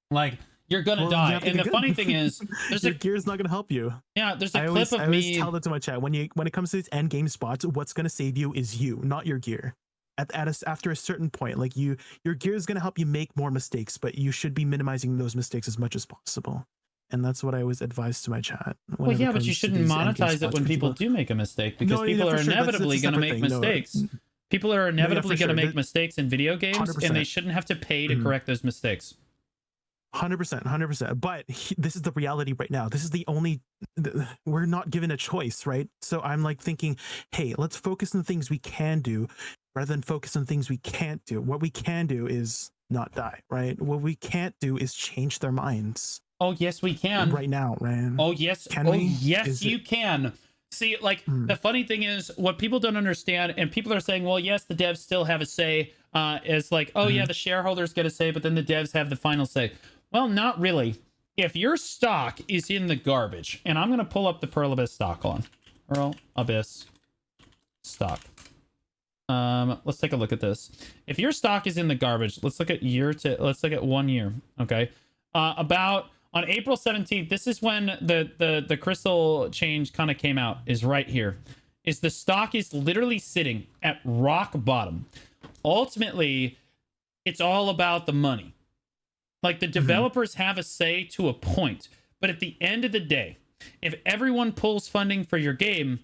like you're gonna die. And the funny thing is, there's your gear's not gonna help you. Yeah, there's a I clip of me. I always tell that to my chat when it comes to these end game spots. What's gonna save you is you, not your gear. After a certain point, like your gear is gonna help you make more mistakes, but you should be minimizing those mistakes as much as possible. and that's what I always advise to my chat. Well, yeah, but you shouldn't monetize it when people do make a mistake, because people are inevitably going to make mistakes. People are inevitably going to make mistakes in video games, 100%. and they shouldn't have to pay to correct those mistakes. 100%. But this is the reality right now. This is the only, we're not given a choice, right? So I'm like thinking, hey, let's focus on things we can do rather than focus on things we can't do. What we can do is not die, right? What we can't do is change their minds. Oh, yes, we can. Right now, Ryan. Oh, yes. Yes, you can. See, like, the funny thing is, what people don't understand, and people are saying, well, yes, the devs still have a say, is like, oh, yeah, the shareholders get a say, but then the devs have the final say. Well, not really. If your stock is in the garbage, and I'm going to pull up the Pearl Abyss stock on. Pearl Abyss stock. Let's take a look at this. If your stock is in the garbage, let's look at 1 year. Okay. About on April 17th, this is when the crystal change kind of came out, is right here. Is the stock is literally sitting at rock bottom. Ultimately, it's all about the money. Like, the developers have a say to a point, but at the end of the day, if everyone pulls funding for your game,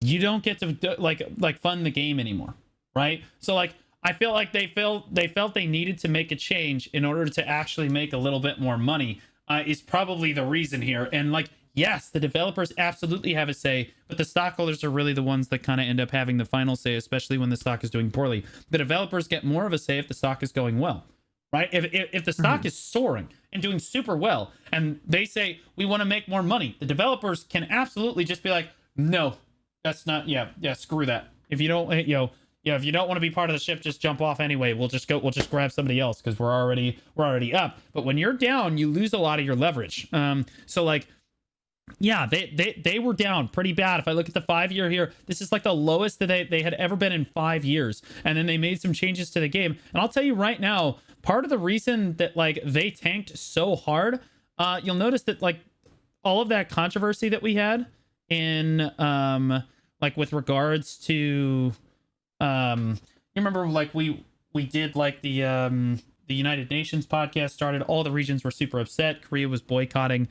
you don't get to like fund the game anymore, right? So like, I feel like they felt they needed to make a change in order to actually make a little bit more money, is probably the reason here. And like, yes, the developers absolutely have a say, but the stockholders are really the ones that kind of end up having the final say, especially when the stock is doing poorly. The developers get more of a say if the stock is going well. Right? If the stock is soaring and doing super well, and they say, we want to make more money, the developers can absolutely just be like, no, that's not, screw that. If you don't, if you don't want to be part of the ship, just jump off anyway. We'll just grab somebody else because we're already up. But when you're down, you lose a lot of your leverage. So like, yeah, they were down pretty bad. If I look at the 5 year here, this is like the lowest that they had ever been in 5 years. And then they made some changes to the game. And I'll tell you right now, part of the reason that like they tanked so hard, you'll notice that like all of that controversy that we had in like with regards to you remember like we did like the United Nations podcast started, all the regions were super upset. Korea was boycotting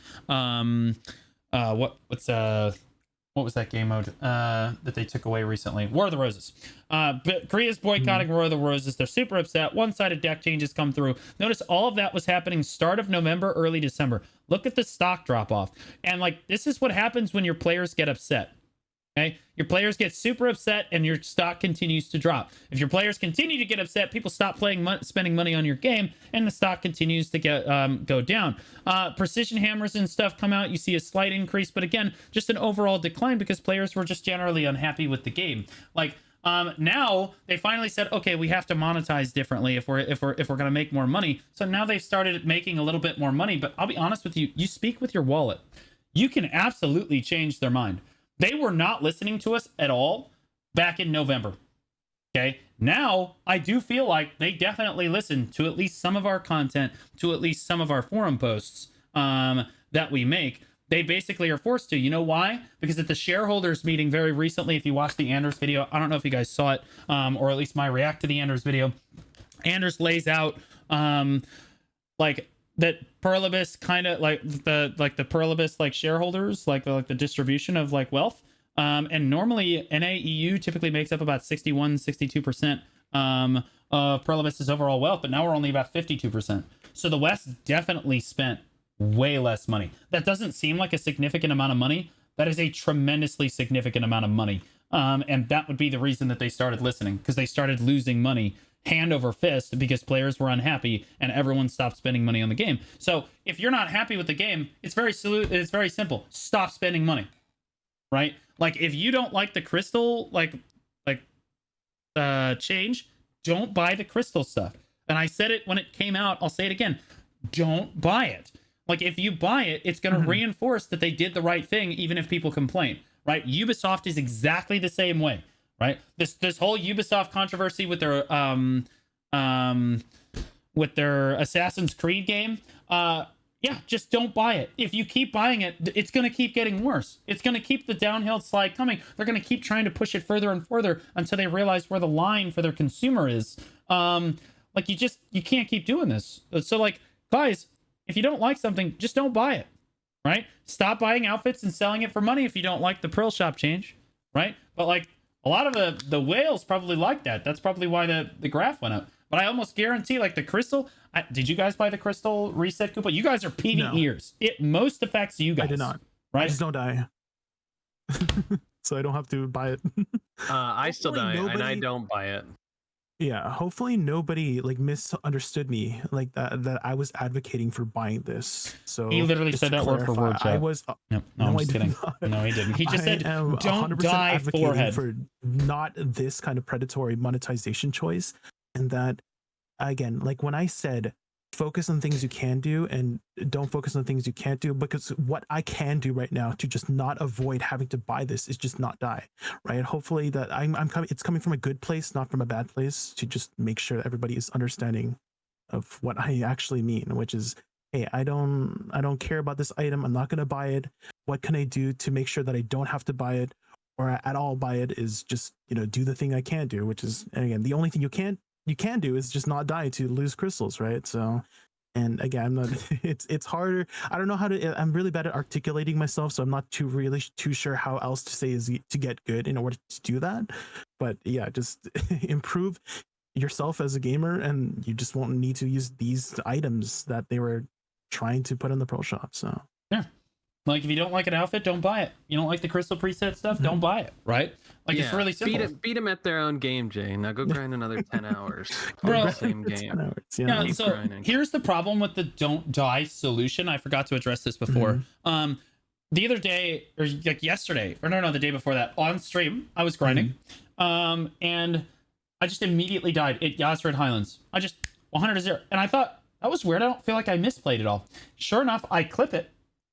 what was that game mode that they took away recently? War of the Roses. But Korea's boycotting War of the Roses. They're super upset. One-sided deck changes come through. Notice all of that was happening start of November, early December. Look at the stock drop off. And like, this is what happens when your players get upset. Okay, your players get super upset and your stock continues to drop. If your players continue to get upset, people stop spending money on your game, and the stock continues to go down. Precision hammers and stuff come out. You see a slight increase, but again, just an overall decline because players were just generally unhappy with the game. Like now they finally said, okay, we have to monetize differently if we're going to make more money. So now they've started making a little bit more money. But I'll be honest with you, you speak with your wallet. You can absolutely change their mind. They were not listening to us at all back in November. Okay. Now I do feel like they definitely listen to at least some of our content, to at least some of our forum posts that we make. They basically are forced to. You know why? Because at the shareholders meeting very recently, if you watched the Anders video, I don't know if you guys saw it, or at least my react to the Anders video, Anders lays out like that Pearl Abyss kind of like the Pearl Abyss like shareholders, like the distribution of like wealth. And normally NAEU typically makes up about 62% of Pearl Abyss's overall wealth, but now we're only about 52%. So the West definitely spent way less money. That doesn't seem like a significant amount of money. That is a tremendously significant amount of money. And that would be the reason that they started listening, because they started losing money hand over fist because players were unhappy and everyone stopped spending money on the game. So if you're not happy with the game, it's very simple. Stop spending money, right? Like if you don't like the crystal, change, don't buy the crystal stuff. And I said it when it came out. I'll say it again. Don't buy it. Like if you buy it, it's going to reinforce that they did the right thing, even if people complain, right? Ubisoft is exactly the same way. Right, this whole Ubisoft controversy with their Assassin's Creed game, just don't buy it. If you keep buying it, it's going to keep getting worse. It's going to keep the downhill slide coming. They're going to keep trying to push it further and further until they realize where the line for their consumer is. Like you can't keep doing this. So like, guys, if you don't like something, just don't buy it. right? Stop buying outfits and selling it for money if you don't like the Pearl Shop change, right? But like a lot of the whales probably like that. That's probably why the graph went up. But I almost guarantee like the crystal. Did you guys buy the crystal reset coupon? You guys are PvEers. It most affects you guys. I did not. Right? I just don't die. So I don't have to buy it. I still die, and I nobody- don't buy it. Yeah, hopefully nobody like misunderstood me like that I was advocating for buying this. So He literally just said to that word for clarify, word. I Chat. was No, no, I'm I just did kidding. not. No, he didn't. He just said, I am "Don't 100% die, advocating forehead." for not this kind of predatory monetization choice, and that again, like when I said focus on things you can do and don't focus on things you can't do, because what I can do right now to just not avoid having to buy this is just not die, right? Hopefully that I'm coming, it's coming from a good place, not from a bad place, to just make sure that everybody is understanding of what I actually mean, which is, hey, I don't care about this item, I'm not going to buy it. What can I do to make sure that I don't have to buy it or at all buy it? Is just, do the thing I can do, which is, and again, the only thing you can do is just not die to lose crystals, right? So, and again, I'm not, it's harder. I don't know how to, I'm really bad at articulating myself, so I'm not too sure how else to say is to get good in order to do that. But yeah, just improve yourself as a gamer, and you just won't need to use these items that they were trying to put in the Pearl Shop. So yeah, like if you don't like an outfit, don't buy it. You don't like the crystal preset stuff, don't buy it, right? Like it's really simple. Beat them at their own game, Jay. Now go grind another 10 hours on Bro, the same game. 10 hours, Yeah, Keep so grinding. here's the problem with the don't die solution. I forgot to address this before. The other day, or like yesterday, or no, the day before that, on stream, I was grinding. And I just immediately died at Yazrid Highlands. I just 100-0. And I thought, that was weird. I don't feel like I misplayed it all. Sure enough, I clip it,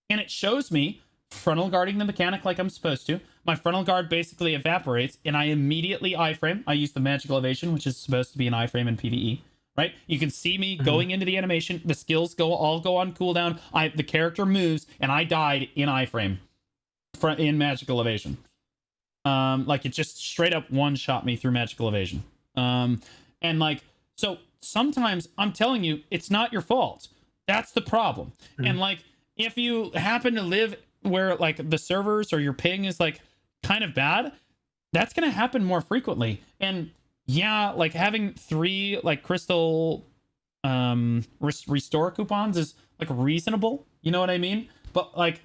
and it shows me frontal guarding the mechanic like I'm supposed to. My frontal guard basically evaporates, and I immediately iframe. I use the magical evasion, which is supposed to be an iframe in PvE, right? You can see me going into the animation. The skills all go on cooldown. The character moves, and I died in iframe in magical evasion. Like it just straight up one-shot me through magical evasion. And like, so sometimes I'm telling you, it's not your fault. That's the problem. And like, if you happen to live where like the servers or your ping is like kind of bad, that's going to happen more frequently. And yeah, like having 3 like crystal restore coupons is like reasonable, you know what I mean? But like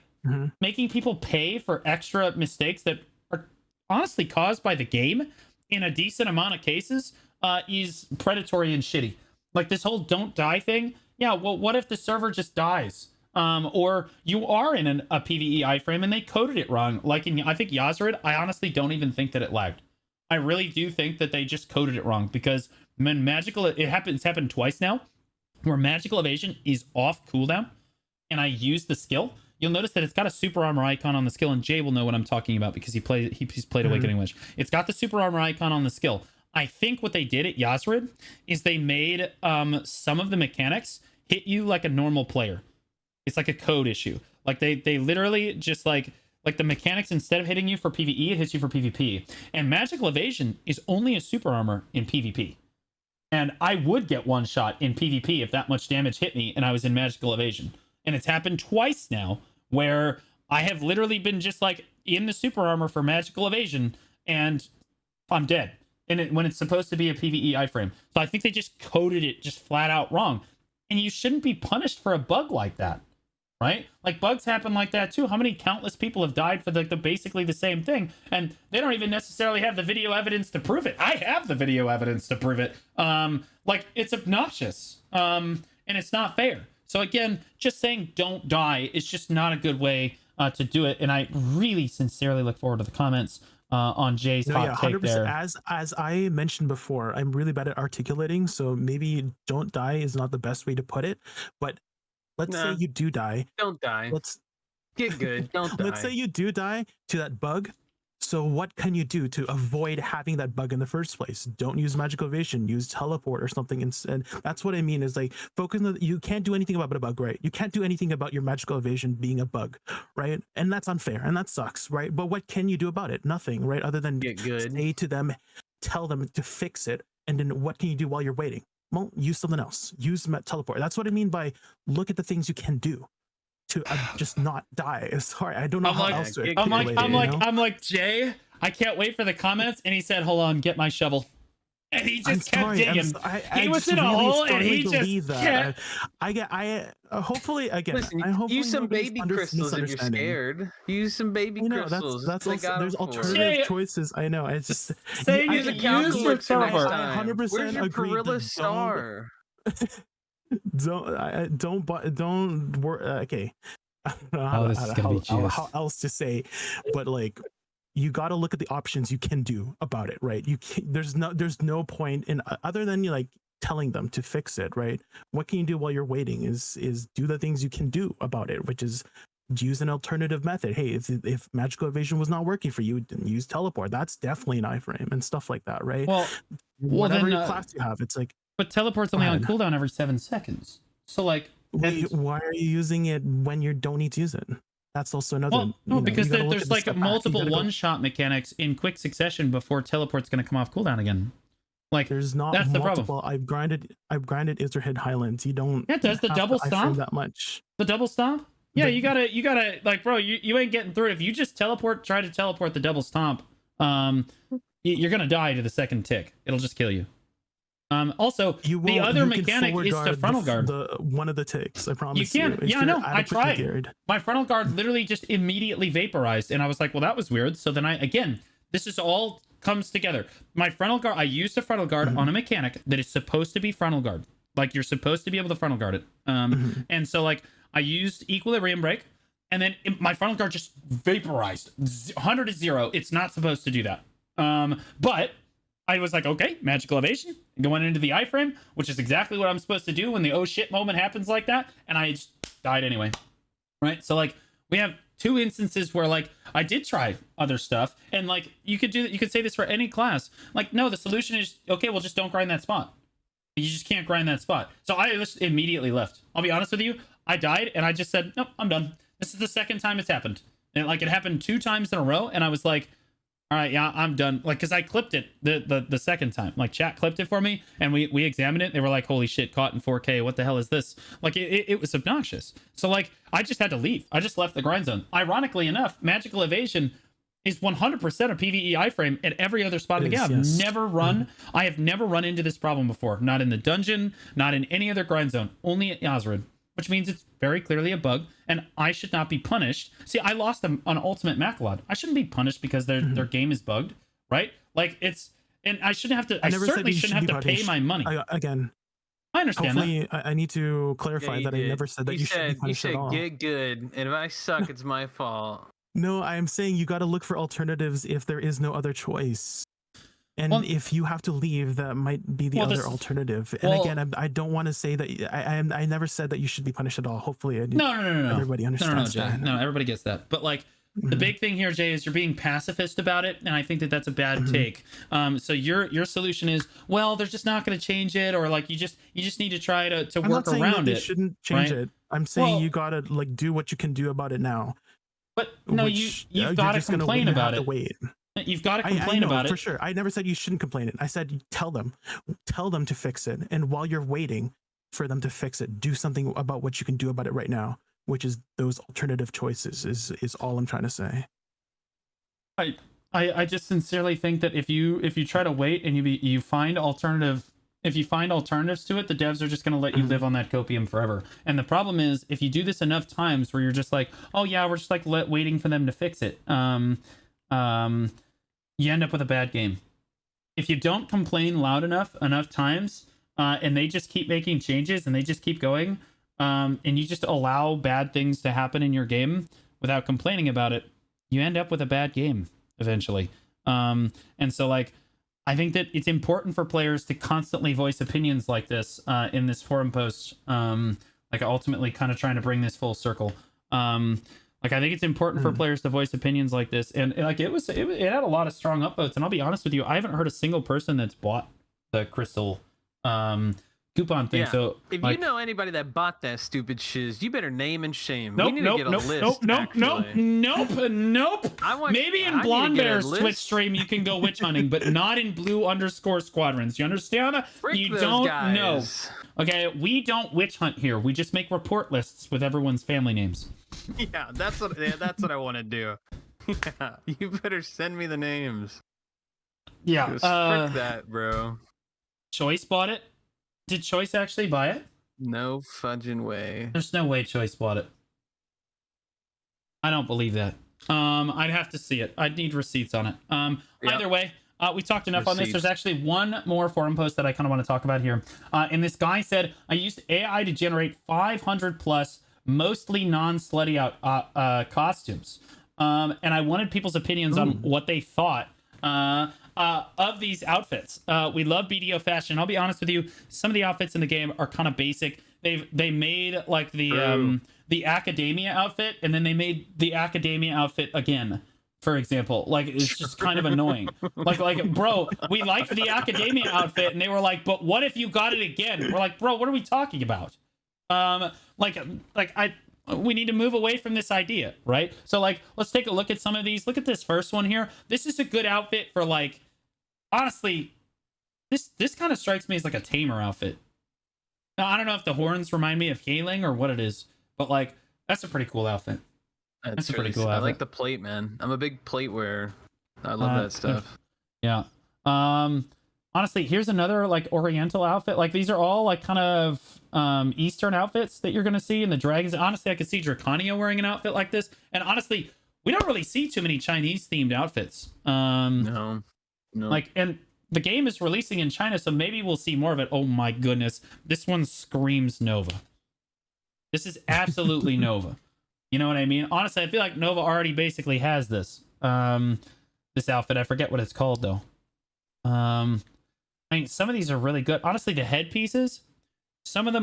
making people pay for extra mistakes that are honestly caused by the game in a decent amount of cases is predatory and shitty. Like this whole don't die thing. Yeah, well, what if the server just dies? Or you are in a PvE iframe and they coded it wrong. Like in, I think Yazrid, I honestly don't even think that it lagged. I really do think that they just coded it wrong, because when magical, it's happened twice now, where magical evasion is off cooldown, and I use the skill. You'll notice that it's got a super armor icon on the skill, and Jay will know what I'm talking about because he's played Awakening Wish. It's got the super armor icon on the skill. I think what they did at Yazrid is they made some of the mechanics hit you like a normal player. It's like a code issue. Like they literally just like the mechanics, instead of hitting you for PvE, it hits you for PvP. And magical evasion is only a super armor in PvP. And I would get one shot in PvP if that much damage hit me and I was in magical evasion. And it's happened twice now where I have literally been just like in the super armor for magical evasion and I'm dead. And when it's supposed to be a PvE iframe. So I think they just coded it just flat out wrong. And you shouldn't be punished for a bug like that. Right? Like bugs happen like that too. How many countless people have died for the basically the same thing, and they don't even necessarily have the video evidence to prove it. I have the video evidence to prove it. Like it's obnoxious, and it's not fair. So again, just saying don't die is just not a good way to do it. And I really sincerely look forward to the comments on Jay's hot take there. As I mentioned before, I'm really bad at articulating, so maybe don't die is not the best way to put it, but let's say you do die. Don't die. Let's get good. Don't die. Let's say you do die to that bug. So what can you do to avoid having that bug in the first place? Don't use magical evasion. Use teleport or something instead. That's what I mean. Is like focus on you can't do anything about a bug, right? You can't do anything about your magical evasion being a bug, right? And that's unfair and that sucks, right? But what can you do about it? Nothing, right? Other than get good. Say to them, tell them to fix it, and then what can you do while you're waiting? Well, use something else. Use teleport. That's what I mean by look at the things you can do to just not die. Sorry, I don't know I'm how like- else to I'm like, articulate I'm it, like, you know? I'm like, Jay, I can't wait for the comments. And he said, hold on, get my shovel. And he I'm just kept sorry. digging. I He was just in a really hole and strongly he just believe that. kept. Hopefully again. Listen, I hopefully use some nobody's baby under- crystals if you're misunderstanding. scared. Use some baby I know crystals. that's what I also got there's 'em for. alternative Jay, choices. I know. It's just saying I- you Use a can use your calculus next server. I time. 100% Where's your agree Perilla that star? don't worry. Okay, I don't know how, Oh, this is gonna be how else to say, but like you got to look at the options you can do about it, right? You can, there's no point in other than you like telling them to fix it, right? What can you do while you're waiting is do the things you can do about it, which is use an alternative method. Hey, if magical evasion was not working for you, then use teleport. That's definitely an iframe and stuff like that, right? Well, Whatever then, class you have, it's like, but teleport's only Go on ahead. cooldown every 7 seconds. So like, and- why are you using it when you don't need to use it? That's also another. well, no, because you gotta look there's at the like step back. You multiple gotta go- one-shot mechanics in quick succession before teleport's going to come off cooldown again. Like, There's not that's the multiple. I've grinded Izzerhead Highlands. You don't. Yeah, does the have double to iframe stomp? that much? the double stomp. Yeah, The- you gotta like, bro, you ain't getting through it. If you just try to teleport the double stomp, you're gonna die to the second tick. It'll just kill you. Also, You the won't- other you can mechanic forward is to guard frontal guard. the one of the ticks. I promise can't. If Yeah, you're no, I adequately tried. geared. My frontal guard literally just immediately vaporized, and I was like, well, that was weird. So then this is all comes together. My frontal guard, I used a frontal guard on a mechanic that is supposed to be frontal guard. Like, you're supposed to be able to frontal guard it. And so like I used equilibrium break, and then my frontal guard just vaporized 100 to 0. It's not supposed to do that. But I was like, okay, magical evasion, going into the iframe, which is exactly what I'm supposed to do when the oh shit moment happens like that, and I just died anyway. Right? So like we have 2 instances where like I did try other stuff, and like you could say this for any class. Like, no, the solution is okay, well, just don't grind that spot. You just can't grind that spot. So I just immediately left. I'll be honest with you, I died and I just said, nope, I'm done. This is the second time it's happened. And like it happened 2 times in a row, and I was like, all right, yeah, I'm done. Like, because I clipped it the second time. Like, chat clipped it for me, and we examined it. They were like, holy shit, caught in 4K. What the hell is this? Like, it was obnoxious. So, like, I just had to leave. I just left the grind zone. Ironically enough, magical evasion is 100% a PvE iframe at every other spot in the game. I have never run into this problem before. Not in the dungeon, not in any other grind zone. Only at Yazrid, which means it's very clearly a bug, and I should not be punished. See, I lost an ultimate Macalod. I shouldn't be punished because their game is bugged, right? Like, and I shouldn't have to. I certainly shouldn't have to pay my money. Again, I understand hopefully, I need to clarify Yeah, that I never said that you should be punished at all. Get good, and if I suck, it's my fault. No, I am saying you got to look for alternatives if there is no other choice. And Well, if you have to leave, that might be the well, other this- alternative. And well- again, I don't want to say that I never said that you should be punished at all. Hopefully, No. everybody understands Jay. that. No, everybody gets that. But like, the big thing here, Jay, is you're being pacifist about it, and I think that that's a bad take. So your solution is, well, they're just not going to change it, or like you just need to try to I'm work not saying around that it. they shouldn't change right? it. I'm saying Well- you gotta like do what you can do about it now. But no, which, you've you're got to just gonna complain have about to it. Wait. You've got to I complain know, about for it. sure. I never said you shouldn't complain it. I said tell them to fix it. And while you're waiting for them to fix it, do something about what you can do about it right now, which is those alternative choices. Is all I'm trying to say. I just sincerely think that if you try to wait and you find alternatives to it, the devs are just going to let you live on that copium forever. And the problem is, if you do this enough times where you're just like, oh yeah, we're just like waiting for them to fix it, you end up with a bad game. If you don't complain loud enough times, and they just keep making changes and they just keep going, and you just allow bad things to happen in your game without complaining about it, you end up with a bad game eventually. And so like, I think that it's important for players to constantly voice opinions like this in this forum post, like ultimately kind of trying to bring this full circle. Like, I think it's important for players to voice opinions like this, and like it had a lot of strong upvotes. And I'll be honest with you, I haven't heard a single person that's bought the crystal coupon thing. Yeah. So If like, you know anybody that bought that stupid shiz, you better name and shame. Nope, we need to get a list. nope. Maybe in Blonde Bear's list. Twitch stream you can go witch hunting, but not in blue_squadrons. You understand? Frick You those don't guys. know. Okay, we don't witch hunt here. We just make report lists with everyone's family names. Yeah, that's what I want to do. Yeah, you better send me the names. Yeah. Just frick that, bro. Choice bought it. Did Choice actually buy it? No fudging way. There's no way Choice bought it. I don't believe that. I'd have to see it. I'd need receipts on it. Yep. Either way, we talked enough on this. Receipts. There's actually one more forum post that I kind of want to talk about here. And this guy said, I used AI to generate 500 plus mostly non-slutty out costumes. And I wanted people's opinions on what they thought of these outfits. We love BDO Fashion. I'll be honest with you, some of the outfits in the game are kind of basic. They made like the academia outfit, and then they made the academia outfit again, for example. Like, it's just kind of annoying. Like, bro, we liked the academia outfit, and they were like, but what if you got it again? We're like, bro, what are we talking about? We need to move away from this idea, right? So, like, let's take a look at some of these. Look at this first one here. This is a good outfit for, like, honestly, this kind of strikes me as like a tamer outfit. Now, I don't know if the horns remind me of Kaling or what it is, but like, that's a pretty cool outfit. That's a pretty cool outfit. I like the plate, man. I'm a big plate wearer. I love that stuff. Yeah. Honestly, here's another like Oriental outfit. Like, these are all like kind of Eastern outfits that you're gonna see in the dragons. Honestly, I could see Draconia wearing an outfit like this. And honestly, we don't really see too many Chinese themed outfits. No. Like, and the game is releasing in China, so maybe we'll see more of it. Oh my goodness, this one screams Nova. This is absolutely Nova. You know what I mean? Honestly, I feel like Nova already basically has this. This outfit. I forget what it's called though. I mean, some of these are really good. Honestly, the headpieces, some of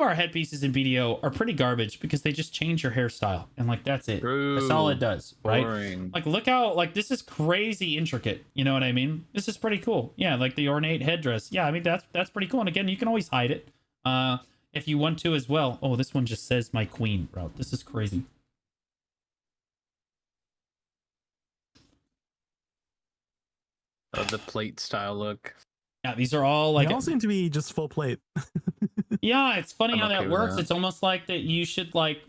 our headpieces in BDO are pretty garbage because they just change your hairstyle and like that's it. True. That's all it does, right? Boring. Like, look how like this is crazy intricate. You know what I mean? This is pretty cool. Yeah, like the ornate headdress. Yeah, I mean that's pretty cool. And again, you can always hide it if you want to as well. Oh, this one just says my queen, bro. This is crazy. The plate style look. Yeah, these are all like they all seem to be just full plate. Yeah, it's funny I'm how okay that with works. that. It's almost like that you should like,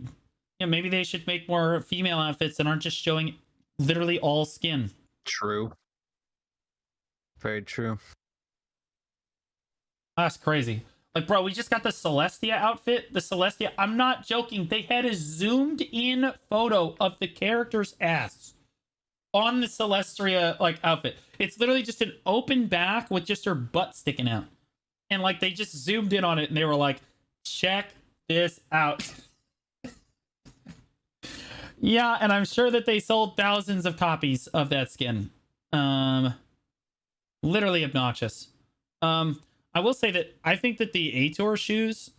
yeah, maybe they should make more female outfits that aren't just showing literally all skin. True. Very true. That's crazy. Like, bro, we just got the Celestia outfit. The Celestia, I'm not joking. They had a zoomed in photo of the character's ass on the Celestia like outfit. It's literally just an open back with just her butt sticking out. And like they just zoomed in on it and they were like, check this out. Yeah, and I'm sure that they sold thousands of copies of that skin. Literally obnoxious. I will say that I think that the A-Tour shoes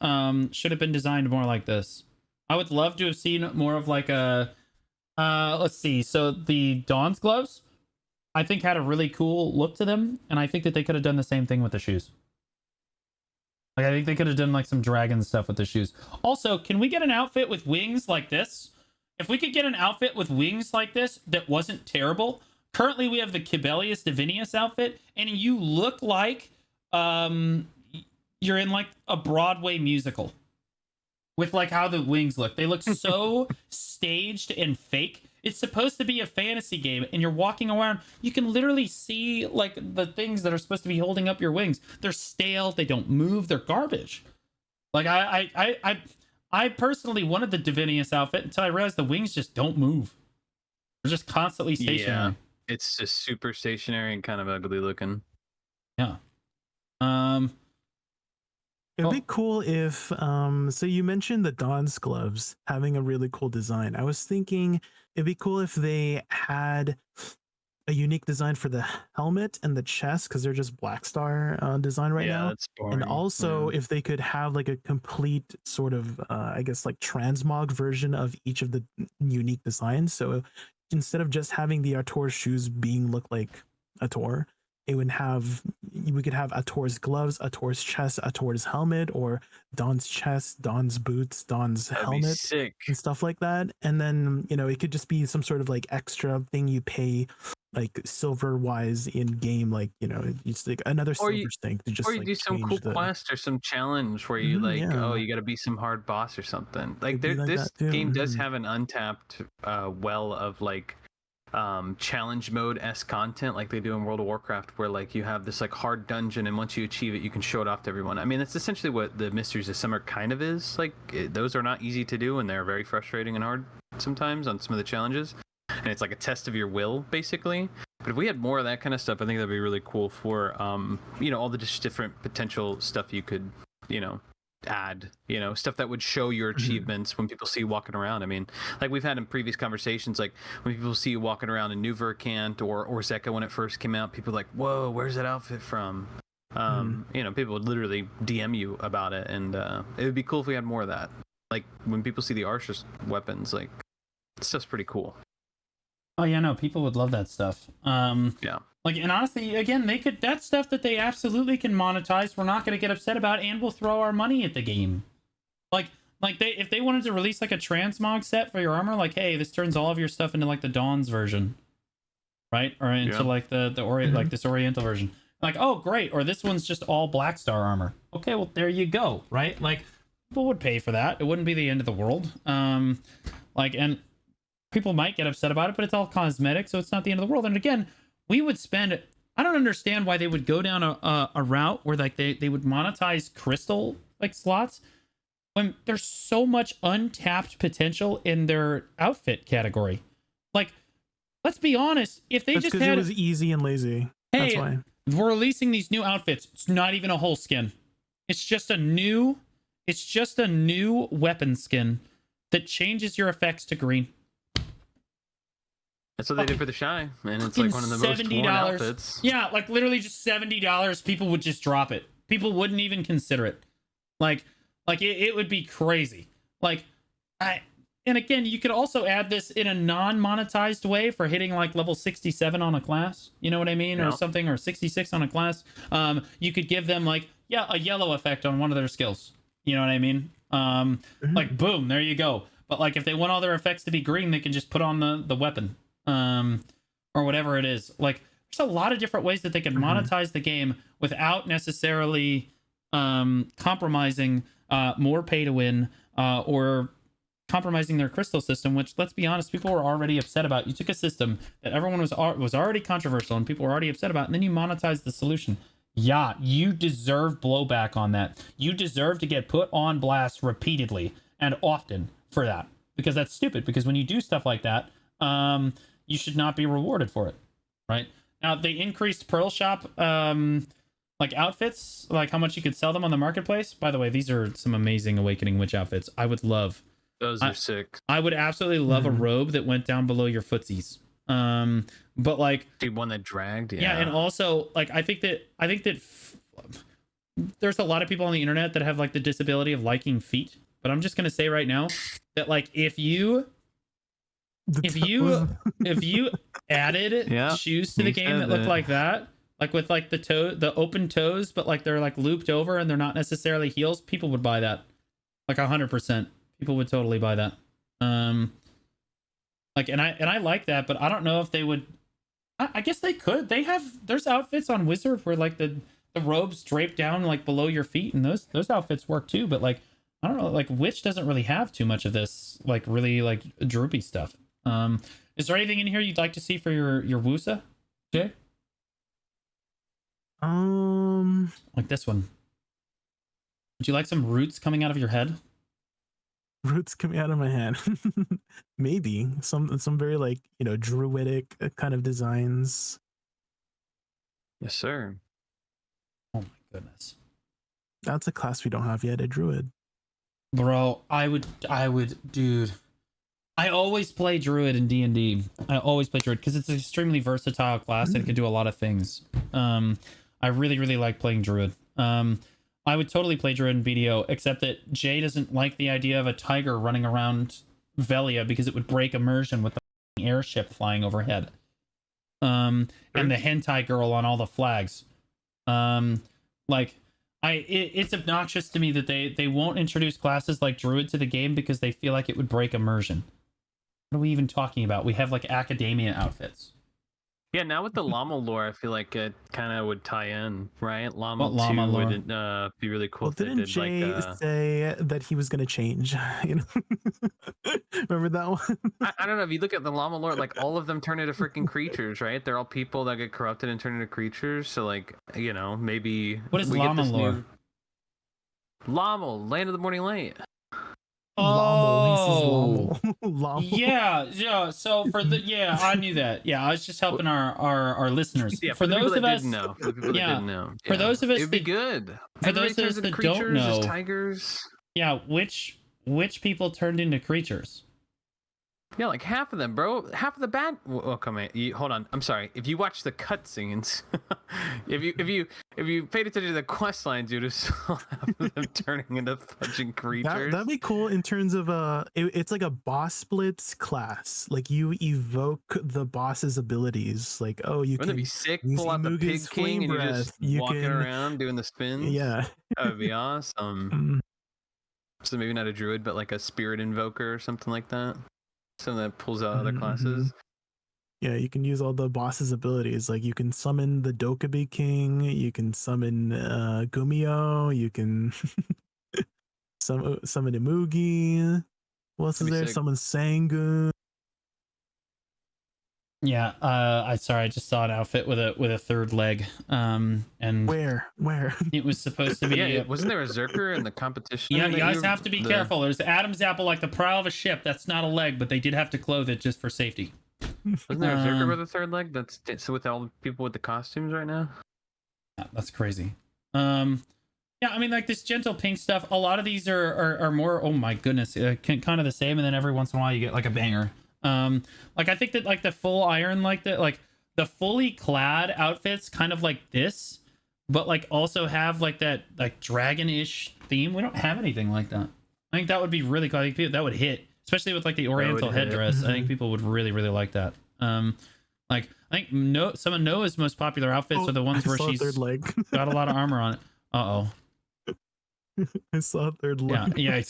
should have been designed more like this. I would love to have seen more of like a let's see. So the Dawn's gloves, I think, had a really cool look to them, and I think that they could have done the same thing with the shoes. Like, I think they could have done like some dragon stuff with the shoes. Also, can we get an outfit with wings like this? If we could get an outfit with wings like this that wasn't terrible. Currently, we have the Kibelius Divinius outfit, and you look like you're in like a Broadway musical with like how the wings look. They look so staged and fake. It's supposed to be a fantasy game, and you're walking around. You can literally see like the things that are supposed to be holding up your wings. They're stale. They don't move. They're garbage. Like I personally wanted the Divinius outfit until I realized the wings just don't move. They're just constantly stationary. Yeah, it's just super stationary and kind of ugly looking. Yeah. It'd be cool if so you mentioned the Dawn's gloves having a really cool design. I was thinking it'd be cool if they had a unique design for the helmet and the chest, because they're just Black Star design right now. That's boring. And also if they could have like a complete sort of I guess like transmog version of each of the unique designs. So instead of just having the Artor shoes being look like Artor, it would have, we could have Ator's gloves, Ator's chest, Ator's helmet, or Dawn's chest, Dawn's boots, Dawn's That'd be helmet, sick. and stuff like that. And then, you know, it could just be some sort of like extra thing you pay like silver wise in game, like it's like another Or silver stink to or just you like do some change cool the. quest or some challenge where you like, oh, Yeah, you got to beat some hard boss or something. Like it'd be like this that too. game does have an untapped well of like challenge mode s content like they do in World of Warcraft, where like you have this like hard dungeon, and once you achieve it you can show it off to everyone. I mean, that's essentially what the Mysteries of Summer kind of is. Like those are not easy to do, and they're very frustrating and hard sometimes on some of the challenges, and it's like a test of your will basically. But if we had more of that kind of stuff, I think that'd be really cool for all the just different potential stuff you could add, stuff that would show your achievements when people see you walking around. I mean, like we've had in previous conversations, like when people see you walking around in New Verkant or Zeka when it first came out, people are like, whoa, where's that outfit from? People would literally DM you about it, and it would be cool if we had more of that. Like when people see the Arsha's weapons, like stuff's pretty cool. Oh yeah, no, people would love that stuff. Yeah. Like, and honestly, again, that's stuff that they absolutely can monetize. We're not going to get upset about, and we'll throw our money at the game. Like if they wanted to release like a transmog set for your armor, like, hey, this turns all of your stuff into like the Dawn's version, right? Or into like the like this Oriental version. Like, oh great, or this one's just all Black Star armor. Okay, well there you go, right? Like people would pay for that. It wouldn't be the end of the world. And people might get upset about it, but it's all cosmetic, so it's not the end of the world. And again, we would spend. I don't understand why they would go down a route where like they would monetize crystal like slots when there's so much untapped potential in their outfit category. Like, let's be honest, if they just had, it was easy and lazy. Hey, that's why we're releasing these new outfits. It's not even a whole skin. It's just a new weapon skin that changes your effects to green. That's what they did for the Shy, and it's like one of the most worn outfits. Yeah, like literally just $70. People would just drop it. People wouldn't even consider it. Like it would be crazy. And again, you could also add this in a non-monetized way for hitting like level 67 on a class. You know what I mean? Or something, or 66 on a class. You could give them like, a yellow effect on one of their skills. You know what I mean? Like boom, there you go. But like if they want all their effects to be green, they can just put on the weapon. Or whatever it is. Like there's a lot of different ways that they can monetize the game without necessarily compromising more pay to win or compromising their crystal system, which, let's be honest, people were already upset about. You took a system that everyone was already controversial and people were already upset about, and then you monetize the solution. Yeah, you deserve blowback on that. You deserve to get put on blast repeatedly and often for that, because that's stupid. Because when you do stuff like that, you should not be rewarded for it, right? Now, they increased Pearl Shop like outfits, like how much you could sell them on the marketplace. By the way, these are some amazing Awakening Witch outfits. I would love. Those are sick. I would absolutely love a robe that went down below your footsies. But like the one that dragged, yeah, and also like I think that there's a lot of people on the internet that have like the disability of liking feet. But I'm just gonna say right now that like if you added shoes to the game that looked like that, like with like the open toes, but like they're like looped over and they're not necessarily heels, people would buy that. Like 100%. People would totally buy that. Like and I like that, but I don't know if they would. I guess they could. There's outfits on Wizard where like the robes drape down like below your feet, and those outfits work too, but like I don't know, like Witch doesn't really have too much of this like really like droopy stuff. Is there anything in here you'd like to see for your Wusa, Jay? Like this one. Would you like some roots coming out of your head? Roots coming out of my head. Maybe some very like druidic kind of designs. Yes, sir. Oh my goodness. That's a class we don't have yet, a druid. Bro, I would, dude. I always play druid in D&D. I always play druid because it's an extremely versatile class and it can do a lot of things. I really, really like playing druid. I would totally play druid in BDO, except that Jay doesn't like the idea of a tiger running around Velia because it would break immersion with the airship flying overhead. And the hentai girl on all the flags. It's obnoxious to me that they won't introduce classes like druid to the game because they feel like it would break immersion. What are we even talking about? We have like academia outfits. Yeah, now with the llama lore, I feel like it kind of would tie in, right? Llama What llama 2 lore? would be really cool Well, if they didn't did like Jay say that he was going to change? You know, remember that one? I don't know, if you look at the llama lore, like all of them turn into freaking creatures, right? They're all people that get corrupted and turn into creatures. So like, you know, maybe What is we llama get this lore? new Llama, Land of the Morning Light. Lommel. He says Oh, Lommel. Lommel. yeah. So for the I knew that. Yeah, I was just helping our listeners. Yeah, For the people those of that us, didn't know. For the people that yeah, didn't know. for Yeah. those of us It'd be that, good. for Everybody those of turns us into that don't creatures, there's know, tigers. yeah, which people turned into creatures? Yeah, like half of them, bro. Half of the bad. Well, come on. Hold on. I'm sorry. If you watch the cutscenes, if you paid attention to the quest lines, you'd have saw half of them turning into fudging creatures. That'd be cool in terms of it's like a boss splits class. Like you evoke the boss's abilities. Like, oh, you Wouldn't that can be sick? use Pull out the Imuga's Pig King and you're flame just breath. You walking can, around doing the spins. yeah. That would be awesome. Mm, So maybe not a druid, but like a spirit invoker or something like that. Something that pulls out other mhm, classes. yeah, you can use all the boss's abilities. Like you can summon the Dokubi King. You can summon Gumio. You can summon Imugi. What else is That'd be there? sick. Summon Sangu. Yeah, I just saw an outfit with a third leg. And Where? it was supposed to be. Yeah, wasn't there a Zerker in the competition? Yeah, that you guys have to be the- careful. There's Adam's apple, like the prow of a ship. That's not a leg, but they did have to clothe it just for safety. Wasn't there a Zerker Um, with a third leg? That's so with all the people with the costumes right now. Yeah, that's crazy. Yeah, I mean, like this gentle pink stuff. A lot of these are more. Oh my goodness, kind of the same, and then every once in a while you get like a banger. Like I think that like the full iron, like the fully clad outfits, kind of like this, but like also have like that like dragon-ish theme. We don't have anything like that. I think that would be really cool. I think that would hit, especially with like the Oriental hit. headdress. I think people would really like that. Like I think some of Noah's most popular outfits are the ones I where saw a she's third leg. got a lot of armor on it. I saw a third leg. Yeah,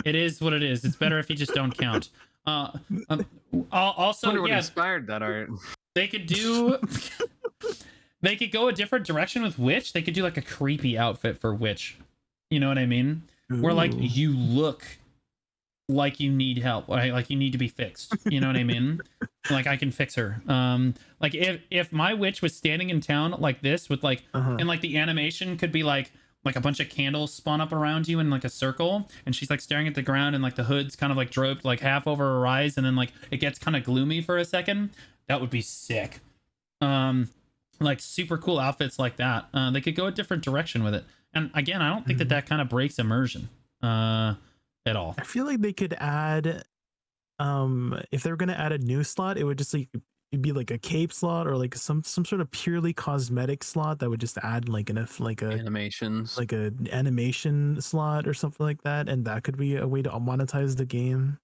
it is what it is. It's better if you just don't count. Also, Wonder what yeah, inspired that art. they could do. They could go a different direction with Witch. They could do like a creepy outfit for Witch. You know what I mean? Where like Ooh. you look like you need help, right? Like you need to be fixed. You know what I mean? Like I can fix her. Like if my witch was standing in town like this with like, and like the animation could be like a bunch of candles spawn up around you in like a circle, and she's like staring at the ground, and like the hood's kind of like draped like half over her eyes, and then like it gets kind of gloomy for a second. That would be sick. Like super cool outfits like that. They could go a different direction with it. And again, I don't think that kind of breaks immersion at all. I feel like they could add, if they were gonna add a new slot, it would just like it'd be like a cape slot or like some sort of purely cosmetic slot that would just add like Animations. like a animation slot or something like that, and that could be a way to monetize the game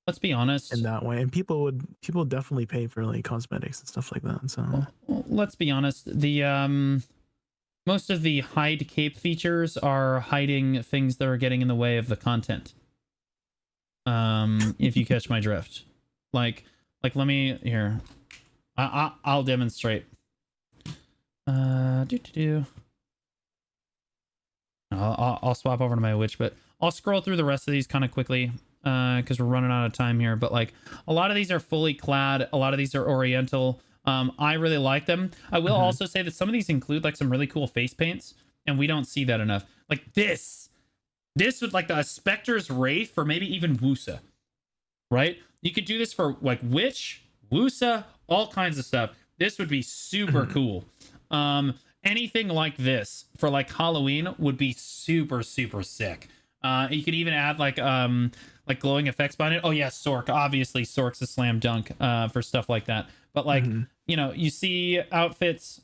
Let's be honest. in that way. And people would definitely pay for like cosmetics and stuff like that. So Well, let's be honest. The most of the hide cape features are hiding things that are getting in the way of the content. If you catch my drift, like let me here. I'll demonstrate. I'll swap over to my witch, but I'll scroll through the rest of these kind of quickly because we're running out of time here. But like a lot of these are fully clad, a lot of these are Oriental. I really like them. I will also say that some of these include like some really cool face paints, and we don't see that enough. Like this would like a Spectre's Wraith for maybe even Wusa, right? You could do this for like Witch, Wusa, all kinds of stuff. This would be super cool. Anything like this for like Halloween would be super sick. You could even add like glowing effects behind it. Oh yeah, Sork. Obviously Sork's a slam dunk for stuff like that. But like, you know, you see outfits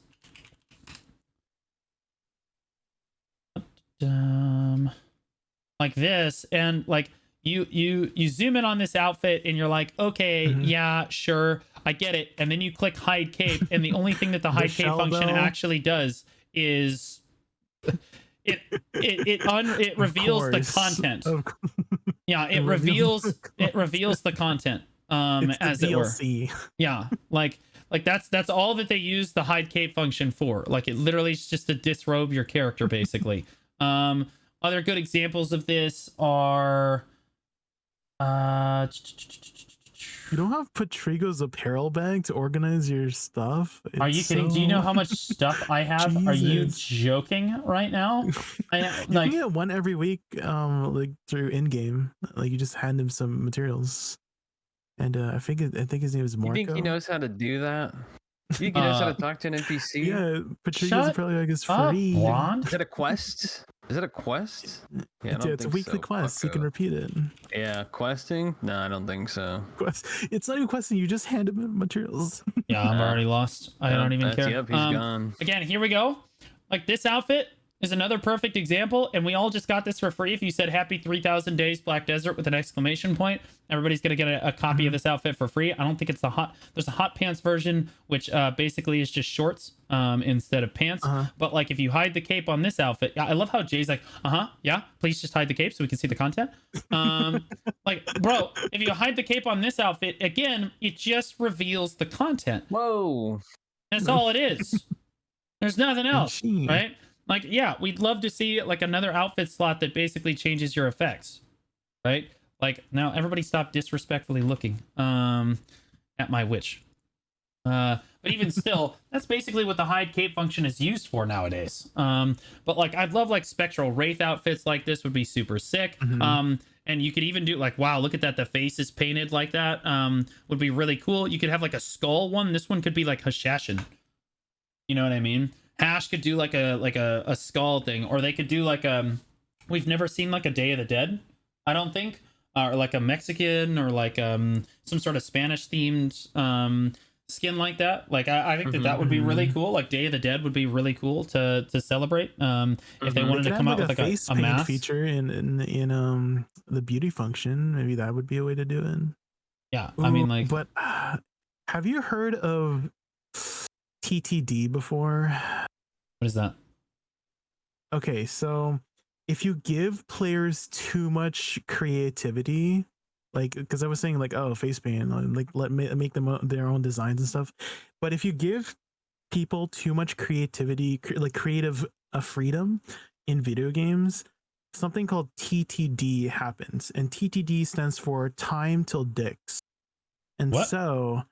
like this, and like you zoom in on this outfit and you're like, okay, yeah, sure, I get it. And then you click hide cape, and the only thing that the hide cape function actually does is it reveals the content. Yeah, it reveals the content. it's as the it were. DLC. Yeah, like like that's all that they use the hide cape function for. Like it literally is just to disrobe your character basically. Other good examples of this are You don't have Patrigo's apparel bag to organize your stuff? Are you kidding? Do you know how much stuff I have? Are you Jesus. joking right now? You can get one every week, like through in-game. Like you just hand him some materials, and I think his name is You Marco. think he knows how to do that? You think he knows how to talk to an NPC? Yeah, Patrigo's Shut apparel bag is up, free. blonde. Is it a quest? Is it a quest? Yeah, I don't It's a think weekly so. quest. You Fuck can up. repeat it. Yeah, questing? No, I don't think so. Quest. It's not even questing. You just hand him materials. Yeah, I'm already lost. I don't even care. Yep, he's gone. Again, here we go. Like this outfit is another perfect example, and we all just got this for free. If you said happy 3,000 days Black Desert with an exclamation point, everybody's gonna get a copy of this outfit for free. I don't think it's there's a hot pants version, which basically is just shorts instead of pants. But like if you hide the cape on this outfit, I love how Jay's like, yeah, please just hide the cape so we can see the content. Like, bro, if you hide the cape on this outfit, again, it just reveals the content. Whoa. That's all it is. There's nothing else, Machine. right? Like, yeah, we'd love to see like another outfit slot that basically changes your effects, right? Like now everybody stop disrespectfully looking at my witch. But even still, that's basically what the hide cape function is used for nowadays. But like I'd love like spectral wraith outfits like this would be super sick. And you could even do like, wow, look at that, the face is painted like that. Would be really cool. You could have like a skull one. This one could be like Hashashin. You know what I mean? Hash could do like a skull thing, or they could do like we've never seen like a Day of the Dead, I don't think, or like a Mexican or like some sort of Spanish themed skin like that. Like I think that would be really cool. Like Day of the Dead would be really cool to celebrate. If they wanted to come out with like face a paint mask feature in the beauty function, maybe that would be a way to do it. Yeah, I mean like. But have you heard of TTD before? What is that? Okay, so if you give players too much creativity, like because I was saying like, oh, face paint, like make them their own designs and stuff, but if you give people too much creativity, like creative freedom in video games, something called TTD happens, and TTD stands for time till dicks. And What? So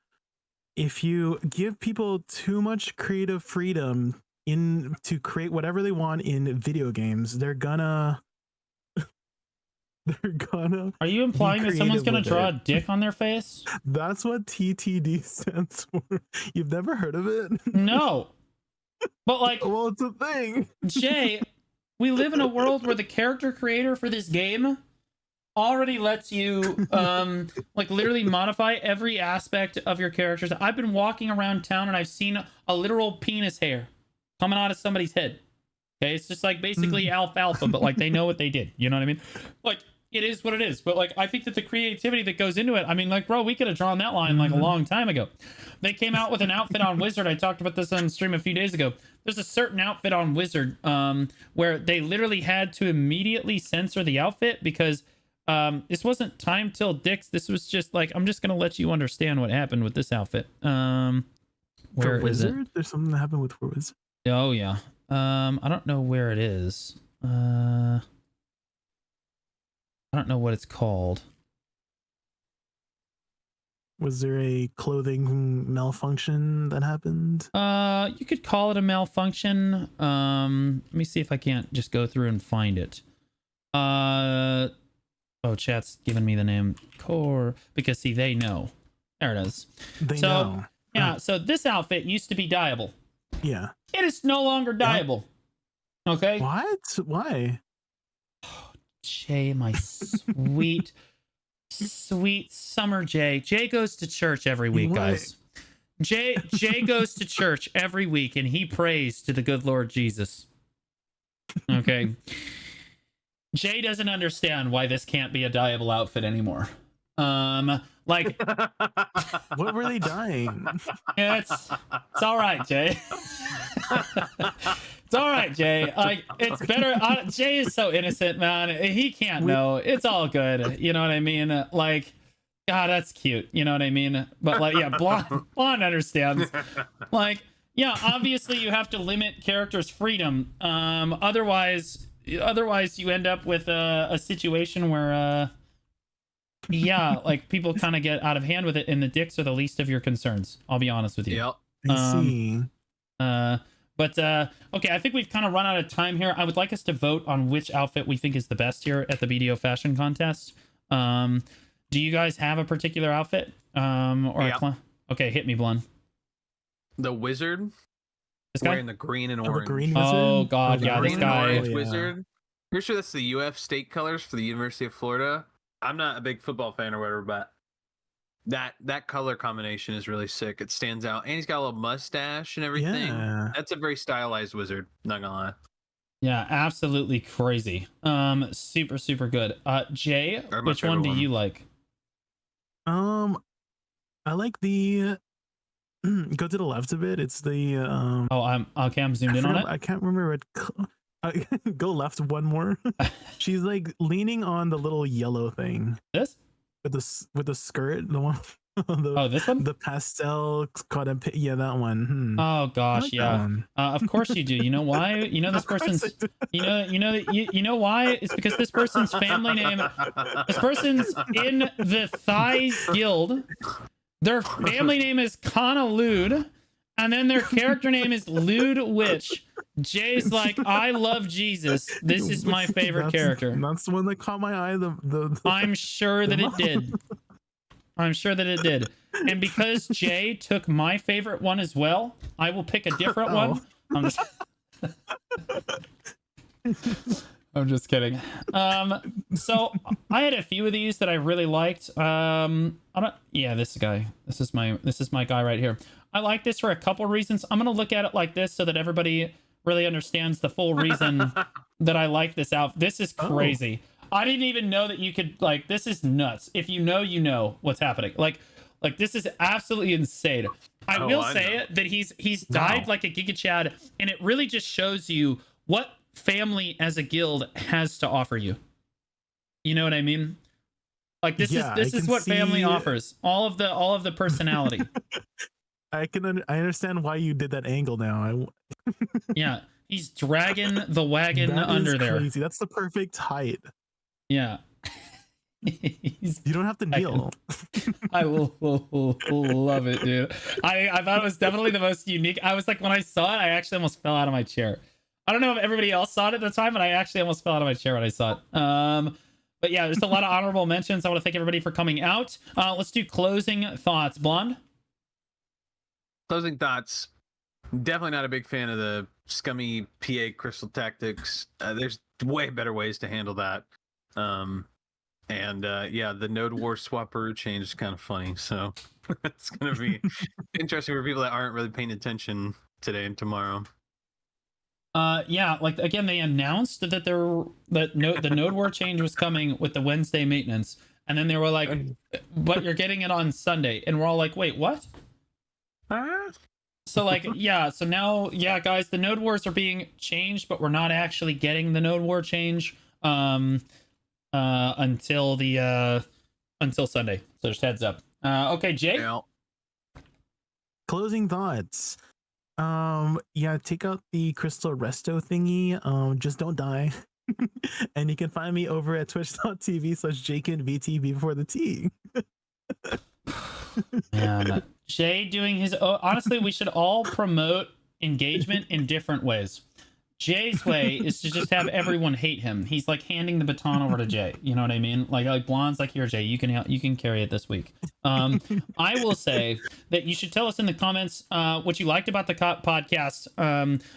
if you give people too much creative freedom to create whatever they want in video games, they're gonna Are you implying that someone's gonna creative draw with a dick on their face? That's what TTD stands for. You've never heard of it? No. But like, Well, it's a thing. Jay, we live in a world where the character creator for this game already lets you like literally modify every aspect of your characters. I've been walking around town and I've seen a literal penis hair coming out of somebody's head. Okay, it's just like basically alfalfa, but like they know what they did. You know what I mean? Like it is what it is. But like I think that the creativity that goes into it, I mean, like, bro, we could have drawn that line like a long time ago. They came out with an outfit on Wizard. I talked about this on stream a few days ago. There's a certain outfit on Wizard where they literally had to immediately censor the outfit because this wasn't time till dicks. This was just like, I'm just gonna let you understand what happened with this outfit. Where For is Wizard? it? There's something that happened with Wizard. Oh yeah. I don't know where it is. I don't know what it's called. Was there a clothing malfunction that happened? You could call it a malfunction. Let me see if I can't just go through and find it. Oh, chat's giving me the name Core because see, they know. There it is. They So, know. Yeah, so this outfit used to be dyeable. Yeah. It is no longer dyeable. Okay? What? Why? Jay, my sweet, sweet summer Jay. Jay goes to church every week, What? guys. Jay goes to church every week and he prays to the good Lord Jesus. Okay. Jay doesn't understand why this can't be a dyeable outfit anymore. Like What were they dying? it's all right, Jay. It's all right, Jay. Like it's better. Jay is so innocent, man. He can't know. It's all good. You know what I mean? Like God, that's cute. You know what I mean? But like, yeah, blonde understands. Like, yeah, obviously you have to limit characters' freedom. Otherwise you end up with a situation where yeah, like people kind of get out of hand with it, and the dicks are the least of your concerns. I'll be honest with you. Yep. I see. But okay, I think we've kind of run out of time here. I would like us to vote on which outfit we think is the best here at the BDO Fashion Contest. Do you guys have a particular outfit? Okay, hit me, Blun. The wizard This guy? wearing the green and Oh, the orange. green Oh wizard? god, the yeah, this green guy. and orange yeah. wizard. Pretty sure that's the UF state colors for the University of Florida. I'm not a big football fan or whatever, but that color combination is really sick. It stands out, and he's got a little mustache and everything. Yeah. That's a very stylized wizard. Not gonna lie. Yeah, absolutely crazy. Super, super good. Jay, Or my which one do favorite you one. like? I like the go to the left a bit. It's the Oh, I'm zoomed in on it. I can't remember what. Go left one more. She's like leaning on the little yellow thing This? with the skirt, the one. Oh, this one? The pastel cotton. Yeah, that one. Oh I gosh, like that yeah. one. Of course you do. You know why? You know this Of course person's. I do. You know why? It's because this person's family name. This person's in the Thighs Guild. Their family name is Kana Lude, and then their character name is Lude Witch. Jay's like, I love Jesus. This is my favorite character. That's the one that caught my eye. I'm sure that it did. I'm sure that it did. And because Jay took my favorite one as well, I will pick a different one. I'm just... I'm just kidding. So I had a few of these that I really liked. This guy. This is my guy right here. I like this for a couple reasons. I'm gonna look at it like this so that everybody really understands the full reason that I like this outfit. This is crazy. I didn't even know that you could, like, this is nuts. If you know what's happening. Like this is absolutely insane. I will say it that he's died like a Giga Chad, and it really just shows you what family as a guild has to offer you. You know what I mean? Like this is what family offers. All of the personality. I understand why you did that angle now. Yeah, he's dragging the wagon that under is there. crazy. That's the perfect height. Yeah. You don't have to kneel. I will love it, dude. I thought it was definitely the most unique. I was like, when I saw it, I actually almost fell out of my chair. I don't know if everybody else saw it at the time, but I actually almost fell out of my chair when I saw it. But yeah, there's a lot of honorable mentions. I want to thank everybody for coming out. Let's do closing thoughts. Blonde? Closing thoughts. Definitely not a big fan of the scummy PA crystal tactics. There's way better ways to handle that. The Node War swapper change is kind of funny. So it's going to be interesting for people that aren't really paying attention today and tomorrow. Yeah, like again, they announced that the Node War change was coming with the Wednesday maintenance, and then they were like, "But you're getting it on Sunday," and we're all like, "Wait, what?" So like, yeah, so now, yeah, guys, the Node Wars are being changed, but we're not actually getting the Node War change until Sunday. So just heads up. Okay, Jay. Yeah. Closing thoughts. Take out the crystal resto thingy. Just don't die. And you can find me over at twitch.tv/JakinVT before the T. Man, Jay doing his honestly, we should all promote engagement in different ways. Jay's way is to just have everyone hate him. He's like handing the baton over to Jay. You know what I mean? Like Blonde's like, here, Jay, you can carry it this week. I will say that you should tell us in the comments what you liked about the podcast.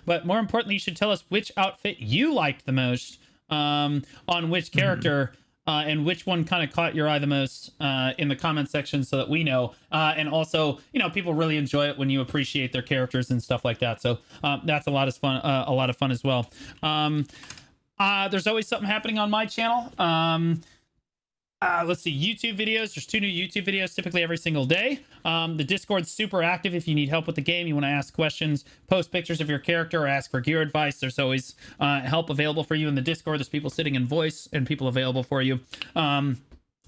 But more importantly, you should tell us which outfit you liked the most on which character. And which one kind of caught your eye the most in the comment section so that we know. And also, people really enjoy it when you appreciate their characters and stuff like that. So that's a lot of fun as well. There's always something happening on my channel. Let's see, YouTube videos. There's 2 new YouTube videos typically every single day. The Discord's super active. If you need help with the game, you want to ask questions, post pictures of your character, or ask for gear advice, there's always help available for you in the Discord. There's people sitting in voice and people available for you.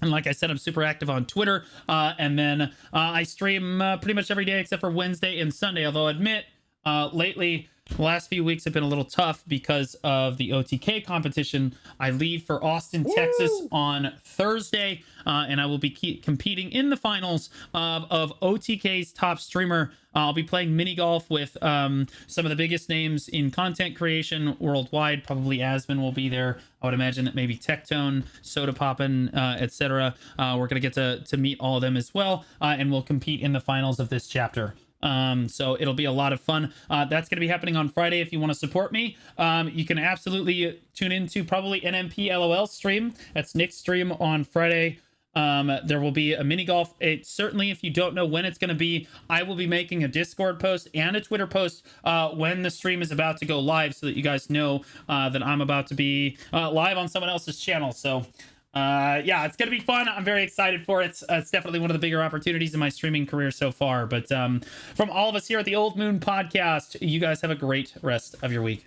And like I said, I'm super active on Twitter. And then I stream pretty much every day except for Wednesday and Sunday. Although I admit, lately, the last few weeks have been a little tough because of the OTK competition. I leave for Austin, Texas on Thursday, and I will be competing in the finals of OTK's top streamer. I'll be playing mini golf with some of the biggest names in content creation worldwide. Probably Asmon will be there. I would imagine that maybe Tectone, Soda Poppin', etc. We're going to get to meet all of them as well, and we'll compete in the finals of this chapter. So it'll be a lot of fun. That's going to be happening on Friday. If you want to support me, you can absolutely tune into probably NMP LOL stream. That's Nick's stream on Friday. There will be a mini golf. It certainly, if you don't know when it's going to be, I will be making a Discord post and a Twitter post when the stream is about to go live, so that you guys know that I'm about to be live on someone else's channel. So yeah, it's gonna be fun. I'm very excited for it. It's definitely one of the bigger opportunities in my streaming career so far. But from all of us here at the Old Moon Podcast, you guys have a great rest of your week.